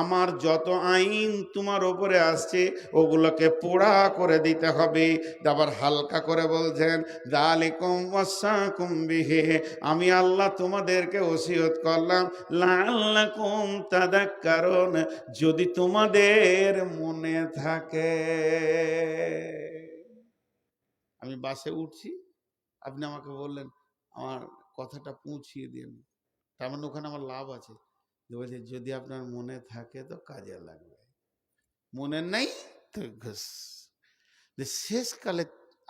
আমার যত আইন তোমার ওপরে আসছে ওগুলোকে পোড়া করে দিতে হবে। আবার হালকা করে বলছেন যালিকুম ওয়াসাকুম বিহি, আমি আল্লাহ তোমাদেরকে ওসিয়ত করলাম লাআল্লাকুম তাযাক্কারুন, যদি তোমাদের মনে থাকে। আমি বাসে উঠছি, আপনি আমাকে বললেন আমার কথাটা পৌঁছিয়ে দিন, তার মানে ওখানে আমার লাভ আছে। বলছে যদি আপনার মনে থাকে তো কাজে লাগবে, মনে নেই তো ঘুষ। শেষকালে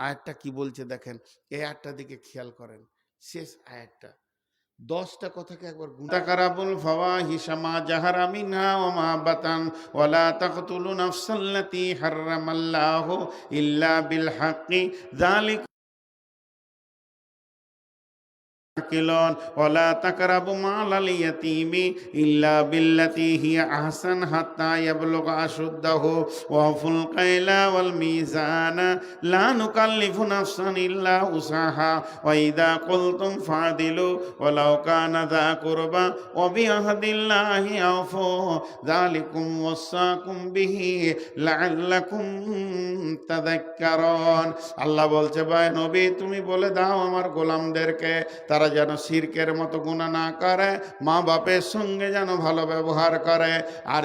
আয়াতটা কি বলছে দেখেন, এই আয়াতটার দিকে খেয়াল করেন। শেষ আয়াতটা 10টা কথাকে একবার তাকারাবুল ফাওয়াহিশা মা জাহারা মিনহা ওয়া মা বাতান ওয়ালা তাকতুলু নাফসাল্লাতী হারামাল্লাহু ইল্লা বিল হাক্কি যালিকা ওয়ালা তাকরাবু মালাল ইয়াতীমি ইল্লা বিল্লাতী হিয়া আহসান হাত্তা ইয়াবলুগা আশুদ্দাহু ওয়া ফুল কাইলা ওয়াল মিজানা লা নুকাল্লিফু নাফসান ইল্লা উসাহা ওয়া ইযা কুলতুম ফাদিলু ওয়ালাউ কানা যা কুরবা ওয়া বিআহদিল্লাহি আউফু যালিকুম ওয়াসাকুম বিহি লাআল্লাকুম তাযাক্কারুন। আল্লাহ বলছে ভাই নবী তুমি বলে দাও আমার গোলামদেরকে, তারা তারা যেন শিরকের মতো গুনাহ না করে, মা বাপের সঙ্গে যেন ভালো ব্যবহার করে, আর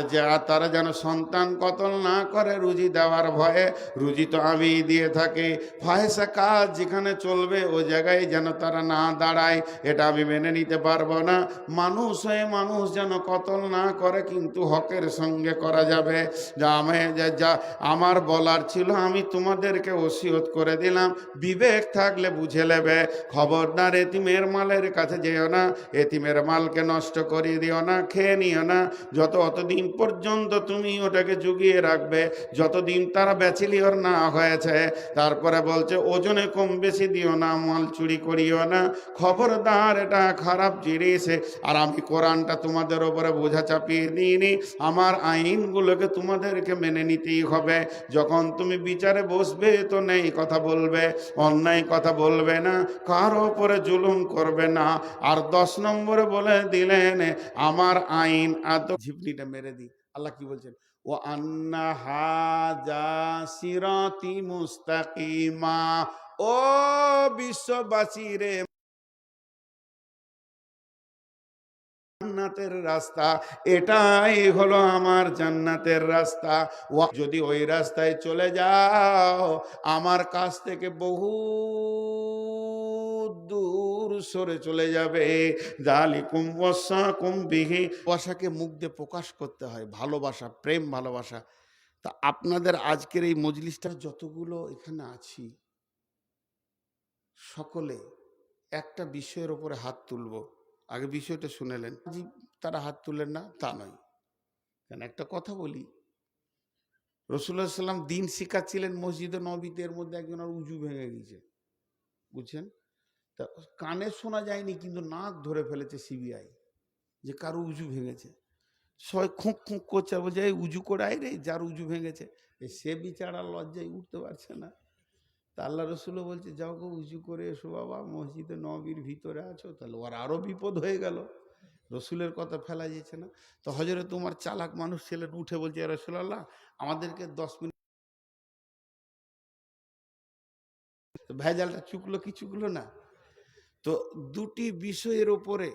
তারা যেন সন্তান কতল না করে রুজি দেওয়ার ভয়ে। রুজি তো আমি দিয়ে থাকি, ফাহেসা কাজ যেখানে চলবে ওই জায়গায় যেন তারা না দাঁড়ায়, এটা আমি মেনে নিতে পারবো না। মানুষ হয়ে মানুষ যেন কতল না করে, কিন্তু হকের সঙ্গে করা যাবে। যা আমার বলার ছিল আমি তোমাদেরকে ওসিয়ত করে দিলাম, বিবেক থাকলে বুঝে নেবে। খবরদার এতিমের মালের কাছে যেও না, এতিমের মালকে নষ্ট করিয়ে দিও না, খেয়ে নিও না। অতদিন পর্যন্ত তুমি ওটাকে জুগিয়ে রাখবে, যতদিন তারা ব্যাচেলিয়র না হয়েছে। তারপরে বলছে ওজনে কম বেশি দিও না, মাল চুরি করিও না, খবরদার এটা খারাপ জিনিস। আর আমি কোরআনটা তোমাদের ওপরে বোঝা চাপিয়ে দিইনি, আমার আইনগুলোকে তোমাদেরকে মেনে নিতেই হবে। যখন তুমি বিচারে বসবে তো নেই কথা বলবে, অন্যায় কথা বলবে না, কারো ওপরে জুলুম করবে না। আর 10 নম্বরে বলে দিলেন আমার আইন এত। ঝিপনিটা মেরে দিই। আল্লাহ কি বলছেন? ও আন্না হাজা সিরাতি মুস্তাকিমা। ও বিশ্ববাসী রে, জান্নাতের রাস্তা, এটাই হলো আমার জান্নাতের রাস্তা। যদি ওই রাস্তায় চলে যাও, আমার কাছ থেকে বহু দূর সরে চলে যাবে। যালিকুম ওয়াসাকুম বিহি। ভাষাকে মুখ দিয়ে প্রকাশ করতে হয়, ভালোবাসা, প্রেম, ভালোবাসা। তা আপনাদের আজকের এই মজলিসটা যতগুলো এখানে আছি, সকলে একটা বিষয়ের উপরে হাত তুলব। আগে বিষয়টা শুনেলেন, জি তারা হাত তুলেন না তা নয়, কেন একটা কথা বলি, রাসূলুল্লাহ সাল্লাম দিন শিখাচ্ছিলেন মসজিদে নববীতে, এর মধ্যে একজনের উজু ভেঙে গেছে, বুঝছেন? তা কানে শোনা যায়নি, কিন্তু নাক ধরে ফেলেছে সিবিআই যে কারো উজু ভেঙেছে। সবাই খুঁক খুঁক করছে, বলছে এই উজু করে আয় রে, যার উজু ভেঙেছে। সে বিচারা লজ্জায় উঠতে পারছে না। তা আল্লাহ রসুলও বলছে যাও গো উজু করে এসো বাবা, মসজিদে নবীর ভিতরে আছো। তাহলে ওর আরো বিপদ হয়ে গেল, রসুলের কথা ফেলা যাচ্ছে না। তো হযরত উমর চালাক মানুষ ছিলেন, উঠে বলছে ইয়া রাসূলুল্লাহ আমাদেরকে 10 মিনিট। ভেজালটা চুকলো কি চুকলো না? তো দুটি বিষয়ের ওপরে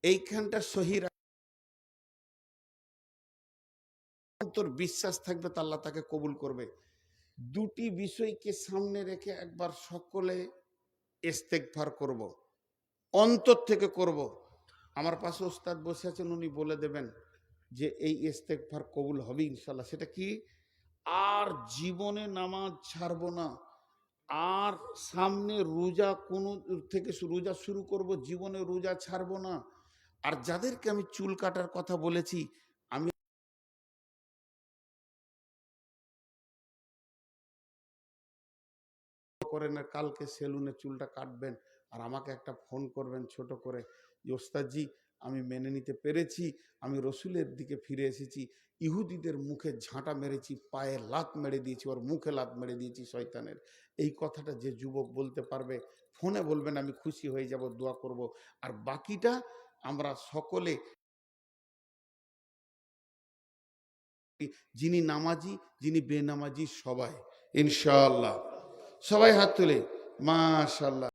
এইখানটা সহি তোর বিশ্বাস থাকবে, তা আল্লাহ তাকে কবুল করবে। দুটি বিষয়কে সামনে রেখে একবার সকলে ইস্তেগফার করব, অন্তর থেকে করব। আমার পাশে ওস্তাদ বসে আছেন, উনি বলে দেবেন যে এই ইস্তেগফার কবুল হবে ইনশাল্লাহ। সেটা কি? আর জীবনে নামাজ ছাড়বো না, আর সামনে রোজা কোনো থেকে রোজা শুরু করব, জীবনে রোজা ছাড়বো না। আর যাদেরকে আমি চুল কাটার কথা বলেছি, আমি করেন না, কালকে সেলুনে চুলটা কাটবেন আর আমাকে একটা ফোন করবেন ছোট করে যে ওস্তাদজি আমি মেনে নিতে পেরেছি, আমি রসুলের দিকে ফিরে এসেছি। ইহুদিদের মুখে ঝাঁটা মেরেছি, পায়ে লাত মেরে দিয়েছি, ওর মুখে লাত মেরে দিয়েছি শয়তানের। এই কথাটা যে যুবক বলতে পারবে, ফোনে বলবেন, আমি খুশি হয়ে যাব, দোয়া করব। আর বাকিটা আমরা সকলে, যিনি নামাজি যিনি বেনামাজি সবাই ইনশাআল্লাহ, সবাই হাত তুলে মাশাআল্লাহ।